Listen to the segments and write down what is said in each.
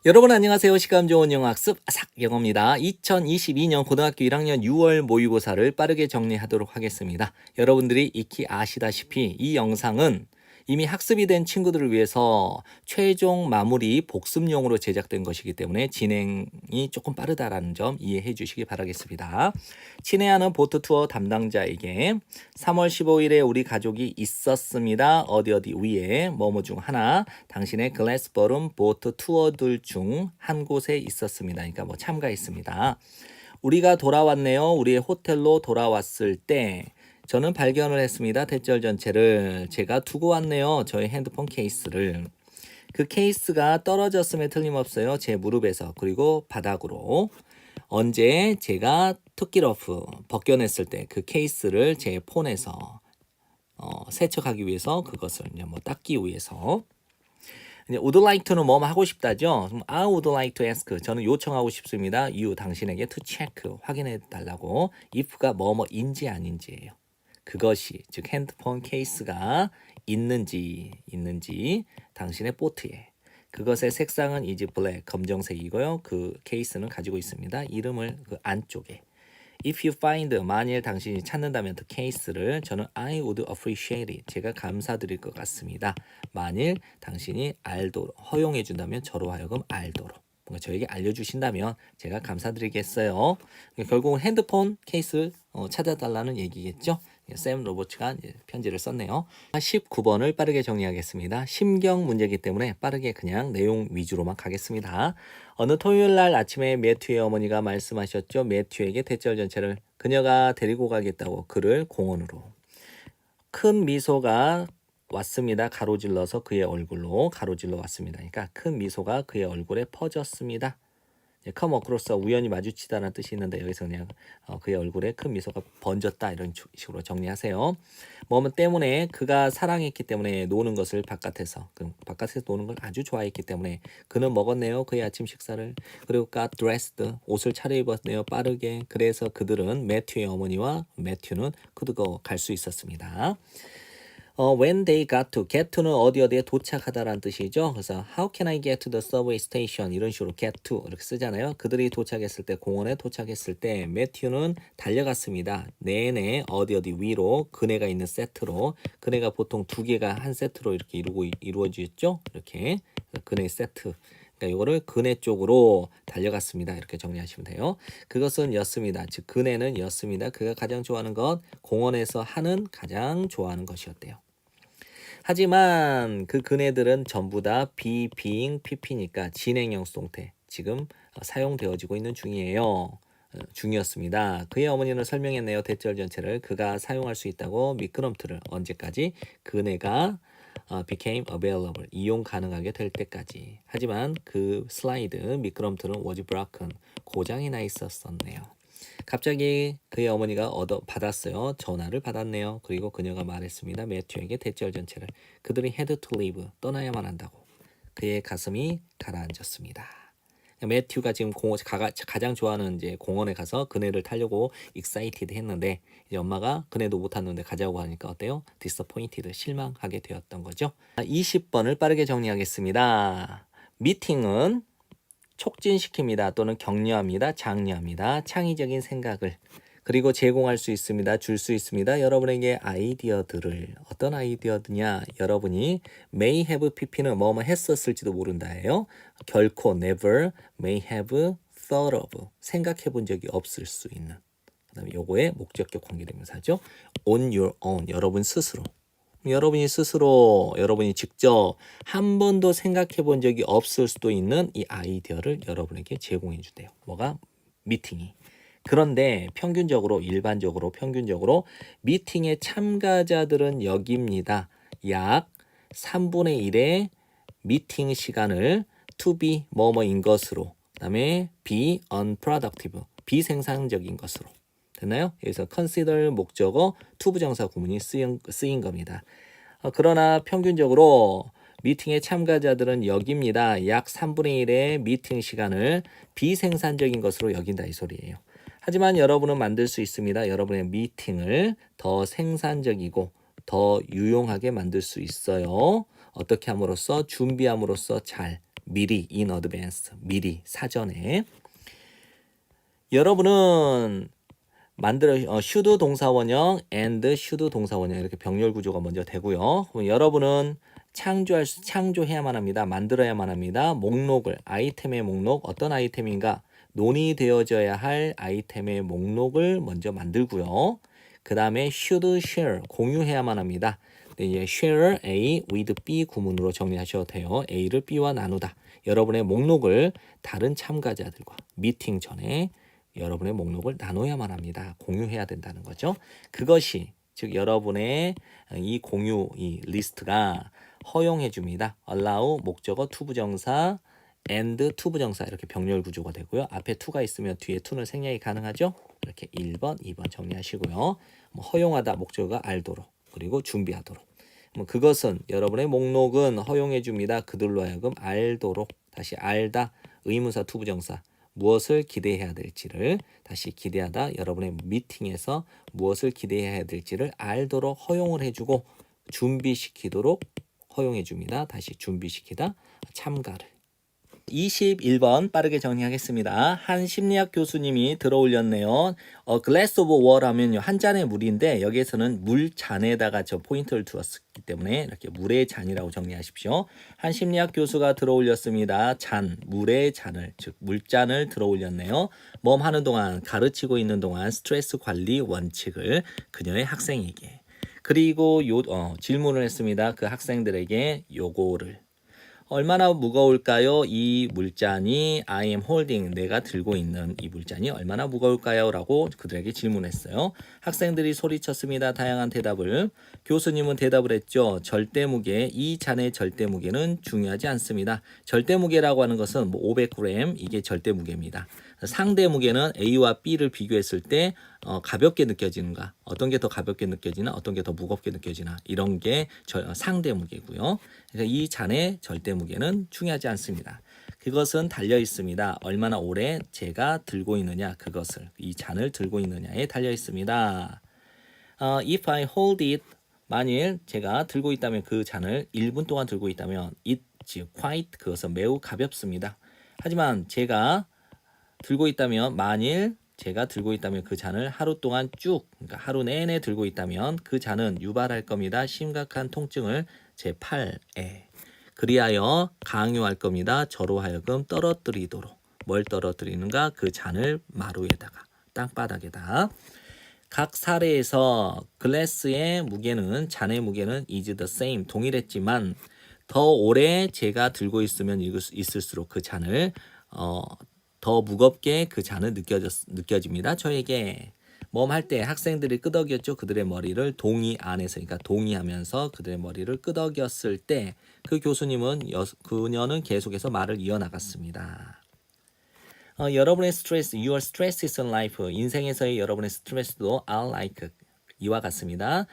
여러분 안녕하세요. 시간 좋은 영어학습 아삭영어입니다. 2022년 고등학교 1학년 6월 모의고사를 빠르게 정리하도록 하겠습니다. 여러분들이 익히 아시다시피 이 영상은 이미 학습이 된 친구들을 위해서 최종 마무리 복습용으로 제작된 것이기 때문에 진행이 조금 빠르다라는 점 이해해 주시기 바라겠습니다. 친애하는 보트 투어 담당자에게 3월 15일에 우리 가족이 있었습니다. 어디 위에 뭐뭐 중 하나 당신의 글래스버름 보트 투어들 중 한 곳에 있었습니다. 그러니까 뭐 참가했습니다. 우리가 돌아왔네요. 우리의 호텔로 돌아왔을 때 저는 발견을 했습니다. 대절 전체를 제가 두고 왔네요. 저의 핸드폰 케이스를. 그 케이스가 떨어졌음에 틀림없어요. 제 무릎에서 그리고 바닥으로. 언제 제가 took it off 벗겨냈을 때 그 케이스를 제 폰에서 세척하기 위해서 그것을 이제 뭐 닦기 위해서 이제 would like to는 뭐뭐 하고 싶다죠. 그럼 I would like to ask 저는 요청하고 싶습니다. you 당신에게 to check 확인해 달라고 if가 뭐뭐인지 아닌지예요. 그것이 즉 핸드폰 케이스가 있는지 당신의 보트에 그것의 색상은 이제 블랙 검정색이고요. 그 케이스는 가지고 있습니다. 이름을 그 안쪽에 If you find 만일 당신이 찾는다면 그 케이스를 저는 I would appreciate it 제가 감사드릴 것 같습니다. 만일 당신이 알도록 허용해 준다면 저로 하여금 알도록 뭔가 저에게 알려주신다면 제가 감사드리겠어요. 결국은 핸드폰 케이스를 찾아달라는 얘기겠죠. 샘 로버츠가 편지를 썼네요. 19번을 빠르게 정리하겠습니다. 심경 문제이기 때문에 빠르게 그냥 내용 위주로만 가겠습니다. 어느 토요일 날 아침에 매튜의 어머니가 말씀하셨죠. 매튜에게 대절 전체를 그녀가 데리고 가겠다고 그를 공원으로. 큰 미소가 왔습니다. 가로질러서 그의 얼굴로 가로질러 왔습니다. 그러니까 큰 미소가 그의 얼굴에 퍼졌습니다. come across 우연히 마주치다라는 뜻이 있는데 여기서 그냥 그의 얼굴에 큰 미소가 번졌다 이런 식으로 정리하세요. 뭐뭐 때문에 그가 사랑했기 때문에 노는 것을 바깥에서 노는 걸 아주 좋아했기 때문에 그는 먹었네요. 그의 아침 식사를. 그리고 got dressed 옷을 차려입었네요. 빠르게. 그래서 그들은 매튜의 어머니와 매튜는 그들과 갈 수 있었습니다. when they got to는 어디에 도착하다라는 뜻이죠. 그래서 how can I get to the subway station 이런 식으로 get to 이렇게 쓰잖아요. 그들이 도착했을 때 공원에 도착했을 때 매튜는 달려갔습니다. 내내 어디 위로 그네가 있는 세트로 그네가 보통 두 개가 한 세트로 이렇게 이루어지죠. 이렇게 그네 세트. 그러니까 이거를 그네 쪽으로 달려갔습니다. 이렇게 정리하시면 돼요. 그것은 였습니다. 즉 그네는 였습니다. 그가 가장 좋아하는 것 공원에서 하는 가장 좋아하는 것이었대요. 하지만 그 그네들은 전부 다 being pp니까 진행형 수동태 지금 사용되어지고 있는 중이에요. 중이었습니다. 그의 어머니는 설명했네요. 대절 전체를 그가 사용할 수 있다고 미끄럼틀을 언제까지 그네가 became available 이용 가능하게 될 때까지. 하지만 그 슬라이드 미끄럼틀은 was broken 고장이 나 있었었네요. 갑자기 그의 어머니가 받았어요. 전화를 받았네요. 그리고 그녀가 말했습니다. 매튜에게 대절 전체를 그들이 had to leave 떠나야만 한다고. 그의 가슴이 가라앉았습니다. 매튜가 지금 가장 좋아하는 이제 공원에 가서 그네를 타려고 excited 했는데 이제 엄마가 그네도 못 탔는데 가자고 하니까 어때요? disappointed 실망하게 되었던 거죠. 20번을 빠르게 정리하겠습니다. 미팅은 촉진시킵니다. 또는 격려합니다. 장려합니다. 창의적인 생각을 그리고 제공할 수 있습니다. 줄 수 있습니다. 여러분에게 아이디어들을 어떤 아이디어드냐 여러분이 may have pp는 뭐뭐 했었을지도 모른다예요. 결코 never may have thought of 생각해 본 적이 없을 수 있는 그 다음에 요거의 목적격 관계대명사죠. on your own 여러분 스스로 여러분이 직접 한 번도 생각해 본 적이 없을 수도 있는 이 아이디어를 여러분에게 제공해 주대요. 뭐가? 미팅이. 그런데 일반적으로 평균적으로 미팅의 참가자들은 여기입니다. 약 3분의 1의 미팅 시간을 to be 뭐뭐인 것으로 그다음에 be unproductive 비생산적인 것으로 됐나요? 여기서 consider 목적어 to 부정사 구문이 쓰인 겁니다. 그러나 평균적으로 미팅의 참가자들은 여깁니다. 약 3분의 1의 미팅 시간을 비생산적인 것으로 여긴다 이 소리예요. 하지만 여러분은 만들 수 있습니다. 여러분의 미팅을 더 생산적이고 더 유용하게 만들 수 있어요. 어떻게 함으로써 준비함으로써 잘 미리 in advance, 미리 사전에. 여러분은 should 동사원형 and should 동사원형 이렇게 병렬 구조가 먼저 되고요. 그럼 여러분은 창조해야만 합니다. 만들어야만 합니다. 목록을, 아이템의 목록, 어떤 아이템인가 논의되어져야 할 아이템의 목록을 먼저 만들고요. 그 다음에 should share, 공유해야만 합니다. 네, 이제 share A with B 구문으로 정리하셔도 돼요. A를 B와 나누다. 여러분의 목록을 다른 참가자들과 미팅 전에 여러분의 목록을 나눠야만 합니다. 공유해야 된다는 거죠. 그것이 즉 여러분의 이 공유 이 리스트가 허용해 줍니다. allow 목적어 투부정사 and 투부정사 이렇게 병렬 구조가 되고요. 앞에 to가 있으면 뒤에 to는 생략이 가능하죠. 이렇게 1번, 2번 정리하시고요. 허용하다 목적어가 알도록 그리고 준비하도록. 그것은 여러분의 목록은 허용해 줍니다. 그들로 하여금 알도록 다시 알다 의문사 투부정사 무엇을 기대해야 될지를 다시 기대하다 여러분의 미팅에서 무엇을 기대해야 될지를 알도록 허용을 해주고 준비시키도록 허용해 줍니다. 다시 준비시키다 참가를. 21번 빠르게 정리하겠습니다. 한 심리학 교수님이 들어올렸네요. glass of water 하면요. 한 잔의 물인데 여기에서는 물 잔에다가 저 포인트를 두었기 때문에 이렇게 물의 잔이라고 정리하십시오. 한 심리학 교수가 들어올렸습니다. 잔, 물의 잔을 즉 물잔을 들어올렸네요. 하는 동안 가르치고 있는 동안 스트레스 관리 원칙을 그녀의 학생에게 그리고 질문을 했습니다. 그 학생들에게 요거를 얼마나 무거울까요? 이 물잔이 I am holding 내가 들고 있는 이 물잔이 얼마나 무거울까요? 라고 그들에게 질문했어요. 학생들이 소리쳤습니다. 다양한 대답을. 교수님은 대답을 했죠. 절대무게, 이 잔의 절대무게는 중요하지 않습니다. 절대무게라고 하는 것은 500g 이게 절대무게입니다. 상대무게는 A와 B를 비교했을 때 가볍게 느껴지는가 어떤 게 더 가볍게 느껴지나 어떤 게 더 무겁게 느껴지나 이런 게 상대무게고요. 그러니까 이 잔의 절대무게는 중요하지 않습니다. 그것은 달려 있습니다. 얼마나 오래 제가 들고 있느냐 그것을 이 잔을 들고 있느냐에 달려 있습니다. If I hold it 만일 제가 들고 있다면 그 잔을 1분 동안 들고 있다면 it's quite 그것은 매우 가볍습니다. 하지만 제가 들고 있다면 만일 제가 들고 있다면 그 잔을 하루 동안 쭉 그러니까 하루 내내 들고 있다면 그 잔은 유발할 겁니다. 심각한 통증을 제 팔에 그리하여 강요할 겁니다. 저로 하여금 떨어뜨리도록 뭘 떨어뜨리는가 그 잔을 마루에다가 땅바닥에다 각 사례에서 글래스의 무게는 잔의 무게는 is the same 동일했지만 더 오래 제가 들고 있으면 있을수록 그 잔을 더 무겁게 그 잔은 느껴집니다. 저에게 할 때 학생들이 끄덕였죠. 그들의 머리를 동의 안에서 그러니까 동의하면서 그들의 머리를 끄덕였을 때 그 교수님은 그녀는 계속해서 말을 이어나갔습니다. 여러분의 스트레스, your stresses in life, 인생에서의 여러분의 스트레스도 are like 이와 같습니다.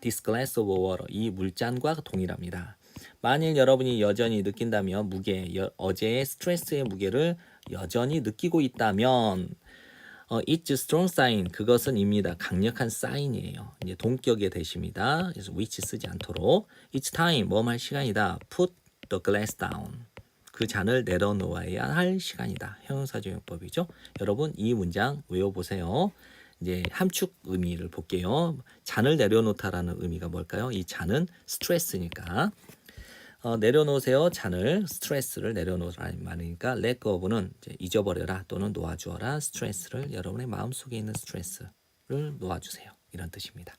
This glass of water, 이 물잔과 동일합니다. 만일 여러분이 여전히 느낀다면 어제의 스트레스의 무게를 여전히 느끼고 있다면 it's a strong sign. 그것은 입니다. 강력한 사인이에요. 이제 동격의 대시입니다. 그래서 which 쓰지 않도록 it's time. 할 시간이다. put the glass down. 그 잔을 내려놓아야 할 시간이다. 형용사적용법이죠. 여러분 이 문장 외워보세요. 이제 함축 의미를 볼게요. 잔을 내려놓다라는 의미가 뭘까요? 이 잔은 스트레스니까. 내려놓으세요. 잔을 스트레스를 내려놓으라는 말이니까 let go는 이제 잊어버려라 또는 놓아주어라 스트레스를 여러분의 마음속에 있는 스트레스를 놓아주세요. 이런 뜻입니다.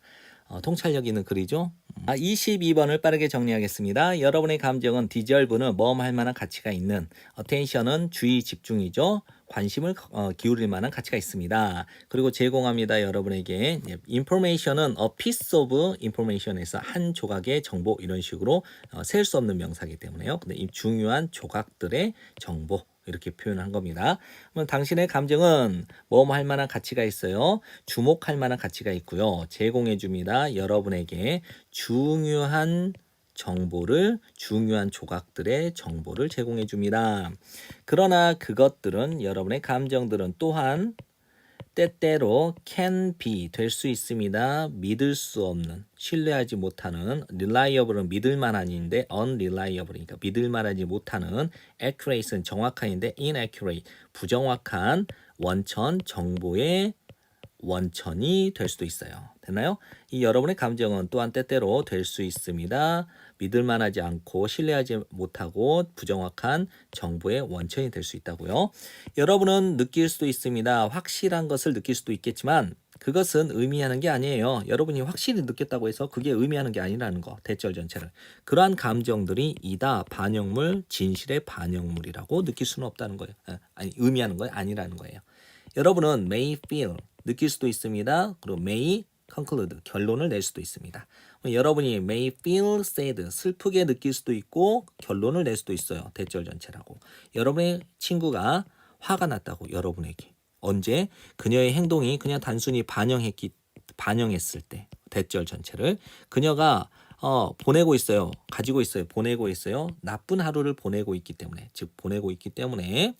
통찰력 있는 글이죠. 22번을 빠르게 정리하겠습니다. 여러분의 감정은 deserve는 할 만한 가치가 있는 attention은 주의 집중이죠. 관심을 기울일 만한 가치가 있습니다. 그리고 제공합니다. 여러분에게 information은 a piece of information에서 한 조각의 정보 이런 식으로 셀 수 없는 명사이기 때문에요. 근데 이 중요한 조각들의 정보 이렇게 표현한 겁니다. 그럼 당신의 감정은 할 만한 가치가 있어요. 주목할 만한 가치가 있고요. 제공해 줍니다. 여러분에게 중요한 정보를 중요한 조각들의 정보를 제공해 줍니다. 그러나 그것들은 여러분의 감정들은 또한 때때로 can be 될 수 있습니다. 믿을 수 없는, 신뢰하지 못하는, reliable은 믿을만한인데 unreliable이니까 믿을만하지 못하는, accurate은 정확한인데 inaccurate 부정확한 원천 정보의 원천이 될 수도 있어요. 됐나요? 이 여러분의 감정은 또한 때때로 될 수 있습니다. 믿을만하지 않고 신뢰하지 못하고 부정확한 정보의 원천이 될 수 있다고요. 여러분은 느낄 수도 있습니다. 확실한 것을 느낄 수도 있겠지만 그것은 의미하는 게 아니에요. 여러분이 확실히 느꼈다고 해서 그게 의미하는 게 아니라는 거. 대절 전체를. 그러한 감정들이 이다 반영물, 진실의 반영물이라고 느낄 수는 없다는 거예요. 아니 의미하는 거 아니라는 거예요. 여러분은 may feel 느낄 수도 있습니다. 그리고 may conclude 결론을 낼 수도 있습니다. 여러분이 may feel sad 슬프게 느낄 수도 있고 결론을 낼 수도 있어요. 대절 전체라고. 여러분의 친구가 화가 났다고 여러분에게. 언제? 그녀의 행동이 그냥 단순히 반영했을 때 대절 전체를 그녀가 보내고 있어요. 가지고 있어요. 보내고 있어요. 나쁜 하루를 보내고 있기 때문에 즉 보내고 있기 때문에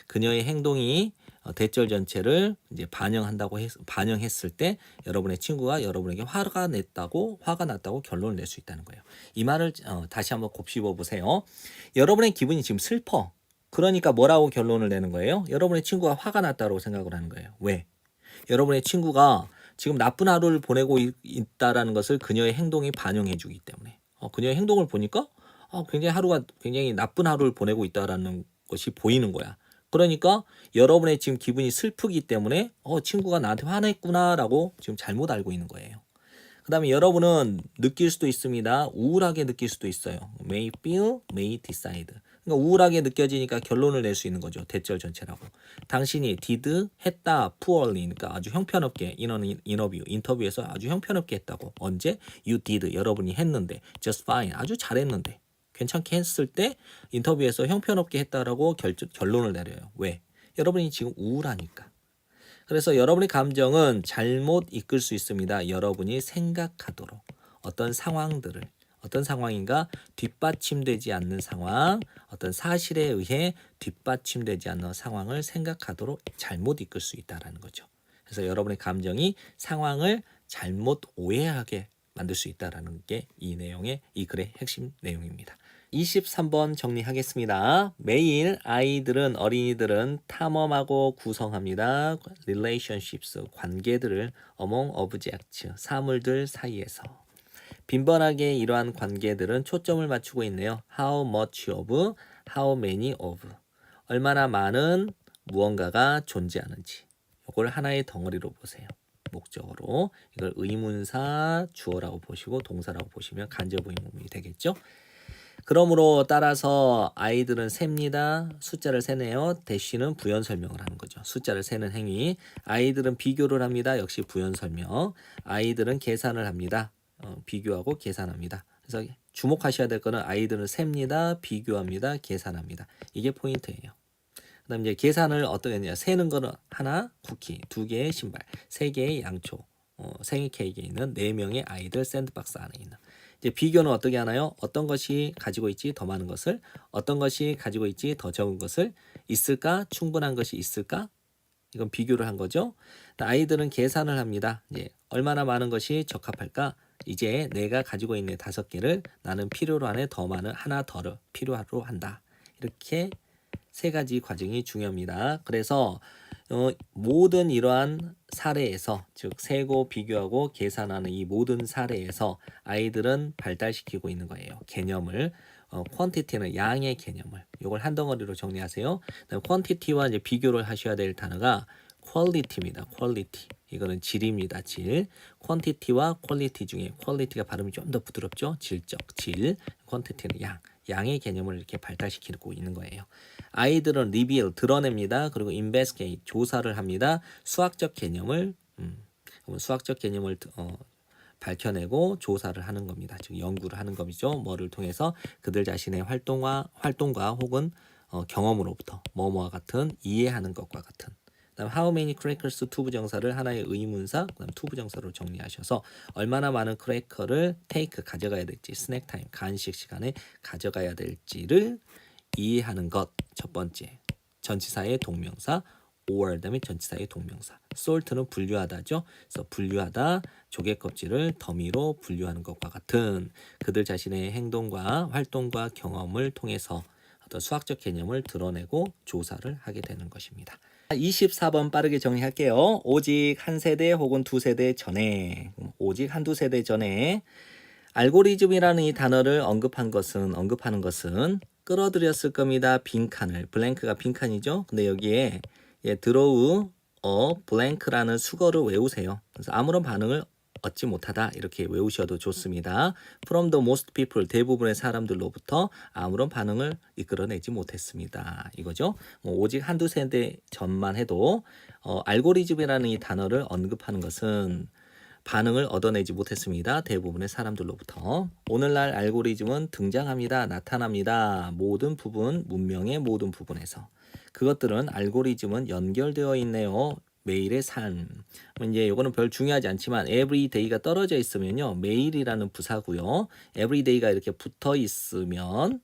그녀의 행동이 대절 전체를 이제 반영했을 때 여러분의 친구가 여러분에게 화가 났다고 결론을 낼 수 있다는 거예요. 이 말을 다시 한번 곱씹어 보세요. 여러분의 기분이 지금 슬퍼. 그러니까 뭐라고 결론을 내는 거예요? 여러분의 친구가 화가 났다고 생각을 하는 거예요. 왜? 여러분의 친구가 지금 나쁜 하루를 보내고 있다라는 것을 그녀의 행동이 반영해 주기 때문에 그녀의 행동을 보니까 굉장히 나쁜 하루를 보내고 있다라는 것이 보이는 거야. 그러니까 여러분의 지금 기분이 슬프기 때문에 친구가 나한테 화냈구나라고 지금 잘못 알고 있는 거예요. 그 다음에 여러분은 느낄 수도 있습니다. 우울하게 느낄 수도 있어요. may feel, may decide. 그러니까 우울하게 느껴지니까 결론을 낼 수 있는 거죠. 대절 전체라고. 당신이 did, 했다, poorly. 그러니까 아주 형편없게 인터뷰에서 아주 형편없게 했다고. 언제? you did. 여러분이 했는데. just fine. 아주 잘했는데. 괜찮게 했을 때 인터뷰에서 형편없게 했다라고 결론을 내려요. 왜? 여러분이 지금 우울하니까. 그래서 여러분의 감정은 잘못 이끌 수 있습니다. 여러분이 생각하도록 어떤 상황인가 뒷받침되지 않는 상황, 어떤 사실에 의해 뒷받침되지 않는 상황을 생각하도록 잘못 이끌 수 있다는 거죠. 그래서 여러분의 감정이 상황을 잘못 오해하게 만들 수 있다는 게 이 글의 핵심 내용입니다. 23번 정리하겠습니다. 매일 어린이들은 탐험하고 구성합니다. relationships, 관계들을 among objects, 사물들 사이에서. 빈번하게 이러한 관계들은 초점을 맞추고 있네요. how much of, how many of. 얼마나 많은 무언가가 존재하는지. 이걸 하나의 덩어리로 보세요. 목적어로. 이걸 의문사, 주어라고 보시고 동사라고 보시면 간접 의문이 되겠죠. 그러므로 따라서 아이들은 셉니다. 숫자를 세네요. 대쉬는 부연 설명을 하는 거죠. 숫자를 세는 행위. 아이들은 비교를 합니다. 역시 부연 설명. 아이들은 계산을 합니다. 비교하고 계산합니다. 그래서 주목하셔야 될 거는 아이들은 셉니다. 비교합니다. 계산합니다. 이게 포인트예요. 그 다음 이제 계산을 어떻게 했냐. 세는 거는 하나, 쿠키, 2개의 신발, 3개의 양초, 생일 케이크에 있는 4명의 아이들 샌드박스 안에 있는. 이제 비교는 어떻게 하나요? 어떤 것이 가지고 있지 더 많은 것을, 어떤 것이 가지고 있지 더 적은 것을, 있을까? 충분한 것이 있을까? 이건 비교를 한 거죠. 아이들은 계산을 합니다. 이제 얼마나 많은 것이 적합할까? 이제 내가 가지고 있는 5개를 나는 필요로 하는 더 많은 하나 더를 필요로 한다. 이렇게 3가지 과정이 중요합니다. 그래서 모든 이러한 사례에서 즉 세고 비교하고 계산하는 이 모든 사례에서 아이들은 발달시키고 있는 거예요. 개념을 quantity는 양의 개념을 이걸 한 덩어리로 정리하세요. quantity와 이제 비교를 하셔야 될 단어가 quality입니다. quality. 이거는 질입니다. 질. quantity와 quality 중에 quality가 발음이 좀 더 부드럽죠. 질적, 질. quantity는 양. 양의 개념을 이렇게 발달시키고 있는 거예요. 아이들은 reveal, 드러냅니다. 그리고 investigate, 조사를 합니다. 수학적 개념을 밝혀내고 조사를 하는 겁니다. 즉 연구를 하는 것이죠. 뭐를 통해서 그들 자신의 활동과 혹은 경험으로부터 뭐뭐와 같은 이해하는 것과 같은. 그다음 how many crackers 투부정사를 하나의 의문사, 그다음 투부정사로 정리하셔서 얼마나 많은 크래커를 take 가져가야 될지, 스낵 타임 간식 시간에 가져가야 될지를 이해하는 것. 첫 번째 전치사의 동명사 or 그다음에 전치사의 동명사. salt는 분류하다죠. 그래서 분류하다, 조개 껍질을 더미로 분류하는 것과 같은 그들 자신의 행동과 활동과 경험을 통해서 어떤 수학적 개념을 드러내고 조사를 하게 되는 것입니다. 24번 빠르게 정리할게요. 오직 한 세대 혹은 두 세대 전에, 오직 한두 세대 전에 알고리즘이라는 이 단어를 언급하는 것은 끌어들였을 겁니다. 빈칸을. 블랭크가 빈칸이죠. 근데 여기에 draw a blank라는 수거를 외우세요. 그래서 아무런 반응을 얻지 못하다 이렇게 외우셔도 좋습니다. From the most people 대부분의 사람들로부터 아무런 반응을 이끌어내지 못했습니다. 이거죠. 오직 한두 세대 전만 해도 알고리즘이라는 이 단어를 언급하는 것은 반응을 얻어내지 못했습니다. 대부분의 사람들로부터. 오늘날 알고리즘은 등장합니다. 나타납니다. 모든 부분, 문명의 모든 부분에서. 그것들은 알고리즘은 연결되어 있네요. 매일의 삶. 이제 이거는 별 중요하지 않지만 everyday가 떨어져 있으면요. 매일이라는 부사고요. everyday가 이렇게 붙어 있으면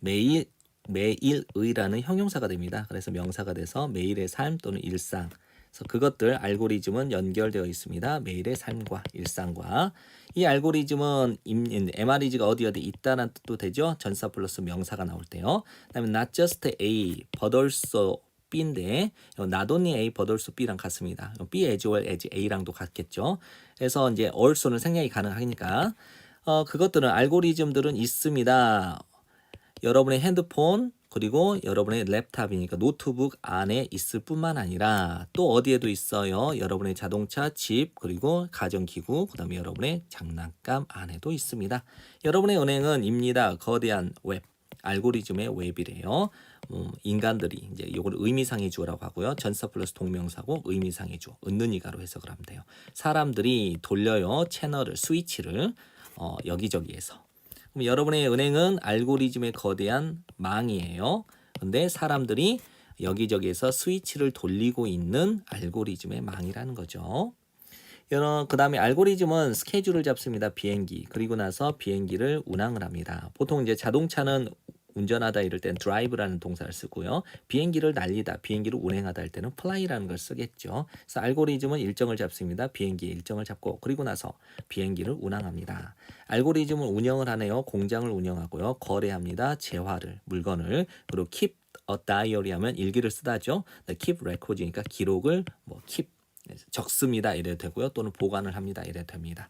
매일의라는 형용사가 됩니다. 그래서 명사가 돼서 매일의 삶 또는 일상. 그래서 그것들 알고리즘은 연결되어 있습니다. 매일의 삶과 일상과. 이 알고리즘은 MREG가 어디 있다는 뜻도 되죠. 전사 플러스 명사가 나올 때요. 그다음에 not just A, but also B인데 not only A, but also B랑 같습니다. B as well as A랑도 같겠죠. 그래서 이제 also는 생략이 가능하니까 그것들은 알고리즘들은 있습니다. 여러분의 핸드폰 그리고 여러분의 랩탑이니까 노트북 안에 있을 뿐만 아니라 또 어디에도 있어요. 여러분의 자동차, 집, 그리고 가전기구, 그 다음에 여러분의 장난감 안에도 있습니다. 여러분의 은행은 입니다. 거대한 웹, 알고리즘의 웹이래요. 인간들이 이제 이걸 의미상의 주어라고 하고요. 전사 플러스 동명사고 의미상의 주어, 은는 이가로 해석을 하면 돼요. 사람들이 돌려요. 채널을, 스위치를 여기저기에서. 그럼 여러분의 은행은 알고리즘의 거대한 망이에요. 근데 사람들이 여기저기에서 스위치를 돌리고 있는 알고리즘의 망이라는 거죠. 그 다음에 알고리즘은 스케줄을 잡습니다. 비행기. 그리고 나서 비행기를 운항을 합니다. 보통 이제 자동차는 운전하다 이럴 땐 drive라는 동사를 쓰고요. 비행기를 날리다, 비행기를 운행하다 할 때는 fly라는 걸 쓰겠죠. 그래서 알고리즘은 일정을 잡습니다. 비행기의 일정을 잡고 그리고 나서 비행기를 운항합니다. 알고리즘은 운영을 하네요. 공장을 운영하고요. 거래합니다. 재화를, 물건을. 그리고 keep a diary 하면 일기를 쓰다죠. keep record이니까 기록을 keep 적습니다. 이래도 되고요. 또는 보관을 합니다. 이래도 됩니다.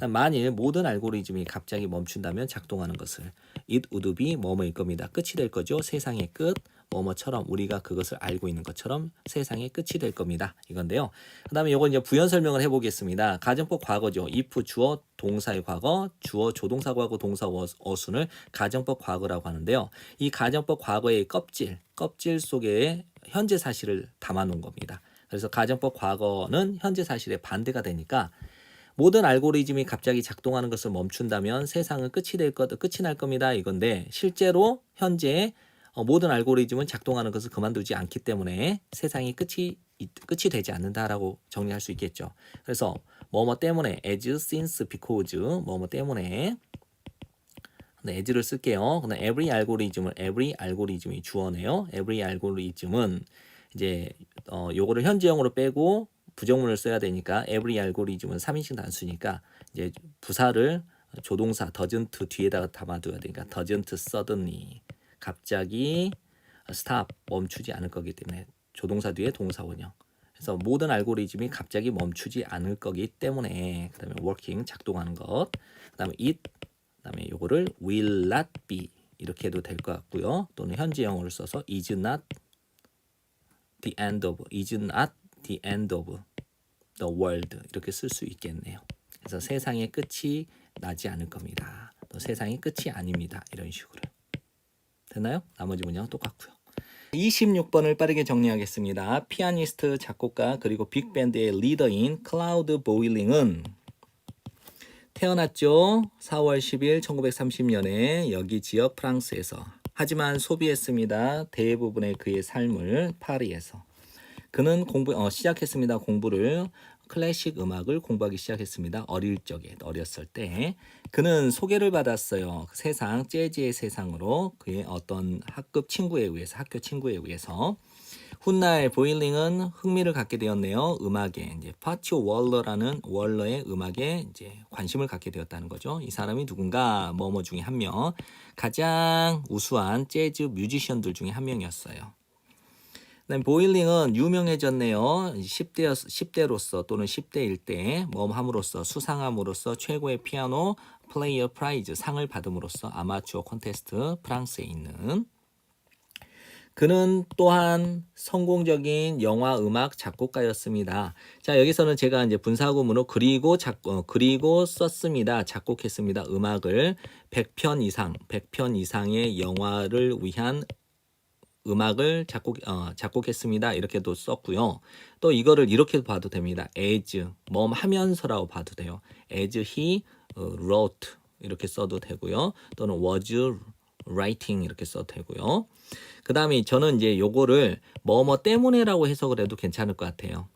만일 모든 알고리즘이 갑자기 멈춘다면 작동하는 것을 it would be 뭐뭐일 겁니다. 끝이 될 거죠. 세상의 끝 뭐뭐처럼 우리가 그것을 알고 있는 것처럼 세상의 끝이 될 겁니다. 이건데요. 그 다음에 이건 이제 부연 설명을 해보겠습니다. 가정법 과거죠. if 주어 동사의 과거, 주어 조동사 과거 동사 어순을 가정법 과거라고 하는데요. 이 가정법 과거의 껍질 속에 현재 사실을 담아 놓은 겁니다. 그래서 가정법 과거는 현재 사실의 반대가 되니까 모든 알고리즘이 갑자기 작동하는 것을 멈춘다면 세상은 끝이 날 겁니다. 이건데 실제로 현재 모든 알고리즘은 작동하는 것을 그만두지 않기 때문에 세상이 끝이 되지 않는다라고 정리할 수 있겠죠. 그래서 뭐뭐 때문에 as, since, because 뭐뭐 때문에 as를 쓸게요. 그다음 every 알고리즘이 주어네요. every 알고리즘은 이제 요거를 현재형으로 빼고 부정문을 써야 되니까 every 알고리즘은 3인칭 단수니까 이제 부사를 조동사 doesn't 뒤에다가 담아둬야 되니까 doesn't suddenly 갑자기 stop 멈추지 않을 거기 때문에 조동사 뒤에 동사 원형. 그래서 모든 알고리즘이 갑자기 멈추지 않을 거기 때문에 그다음에 working 작동하는 것. 그다음에 it 그다음에 요거를 will not be 이렇게 해도 될 것 같고요. 또는 현재형으로 써서 is not the end of the world 이렇게 쓸 수 있겠네요. 그래서 세상의 끝이 나지 않을 겁니다. 또 세상의 끝이 아닙니다. 이런 식으로 됐나요? 나머지 문장은 똑같고요. 26번을 빠르게 정리하겠습니다. 피아니스트, 작곡가 그리고 빅밴드의 리더인 클라우드 보일링은 태어났죠. 4월 10일 1930년에 여기 지역 프랑스에서. 하지만 소비했습니다. 대부분의 그의 삶을 파리에서. 그는 시작했습니다. 공부를 클래식 음악을 공부하기 시작했습니다. 어렸을 때. 그는 소개를 받았어요. 세상, 재즈의 세상으로 그의 어떤 학교 친구에 의해서. 훗날 보일링은 흥미를 갖게 되었네요. 음악에 이제 파티오 월러의 음악에 이제 관심을 갖게 되었다는 거죠. 이 사람이 누군가 뭐뭐 중에 한 명, 가장 우수한 재즈 뮤지션들 중에 한 명이었어요. 그다음 보일링은 유명해졌네요. 10대로서 또는 10대일 때 뭐함으로써 수상함으로써 최고의 피아노 플레이어 프라이즈 상을 받음으로써 아마추어 콘테스트 프랑스에 있는. 그는 또한 성공적인 영화 음악 작곡가였습니다. 자, 여기서는 제가 이제 분사구문으로 그리고 썼습니다. 작곡했습니다. 음악을 100편 이상의 영화를 위한 음악을 작곡했습니다. 이렇게도 썼고요. 또 이거를 이렇게 봐도 됩니다. as 하면서라고 봐도 돼요. as he wrote 이렇게 써도 되고요. 또는 was writing 이렇게 써도 되고요. 그 다음에 저는 이제 요거를 뭐뭐 때문에라고 해석을 해도 괜찮을 것 같아요.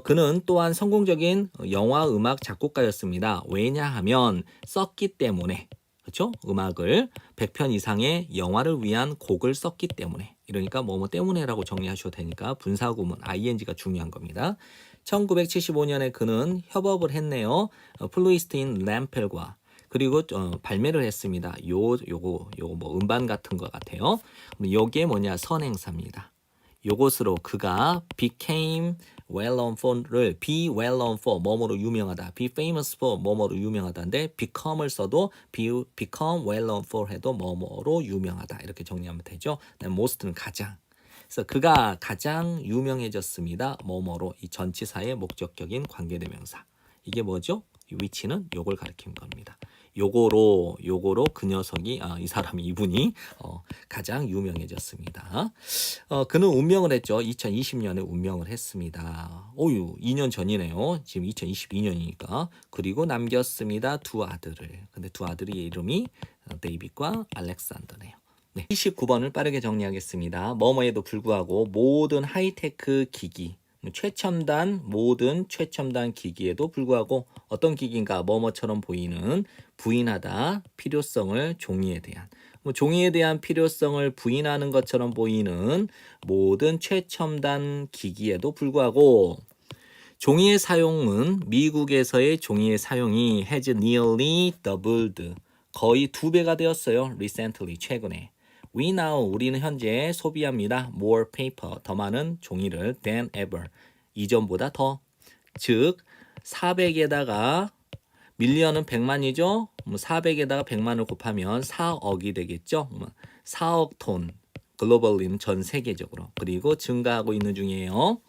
그는 또한 성공적인 영화 음악 작곡가였습니다. 왜냐하면 썼기 때문에. 그렇죠? 음악을 100편 이상의 영화를 위한 곡을 썼기 때문에. 이러니까 뭐뭐 때문에라고 정리하셔도 되니까 분사구문 ing가 중요한 겁니다. 1975년에 그는 협업을 했네요. 플루이스틴 램펠과. 그리고 발매를 했습니다. 요거 뭐 음반 같은 것 같아요. 요게 뭐냐? 선행사입니다. 요것으로 그가 became well known for를 be well known for 뭐뭐로 유명하다. be famous for 뭐뭐로 유명하다인데 become을 써도 become well known for 해도 뭐뭐로 유명하다. 이렇게 정리하면 되죠. most는 가장. 그래서 그가 가장 유명해졌습니다. 뭐뭐로 이 전치사의 목적격인 관계대명사. 이게 뭐죠? 위치는 요걸 가리키는 겁니다. 요거로 그 녀석이 이분이 가장 유명해졌습니다. 그는 운명을 했죠. 2020년에 운명을 했습니다. 2년 전이네요. 지금 2022년이니까. 그리고 남겼습니다. 두 아들을. 근데 두 아들의 이름이 데이빗과 알렉산더네요. 네, 29번을 빠르게 정리하겠습니다. 뭐뭐에도 불구하고 모든 하이테크 기기 모든 최첨단 기기에도 불구하고 어떤 기기인가 뭐뭐처럼 보이는 부인하다 필요성을 종이에 대한 필요성을 부인하는 것처럼 보이는 모든 최첨단 기기에도 불구하고 종이의 사용은 미국에서의 종이의 사용이 has nearly doubled 거의 2배가 되었어요. recently 최근에. We now 우리는 현재 소비합니다. more paper 더 많은 종이를 than ever 이전보다 더. 즉 400에다가 밀리언은 100만이죠. 400에다가 100만을 곱하면 4억이 되겠죠. 4억 톤 글로벌리는 전 세계적으로. 그리고 증가하고 있는 중이에요.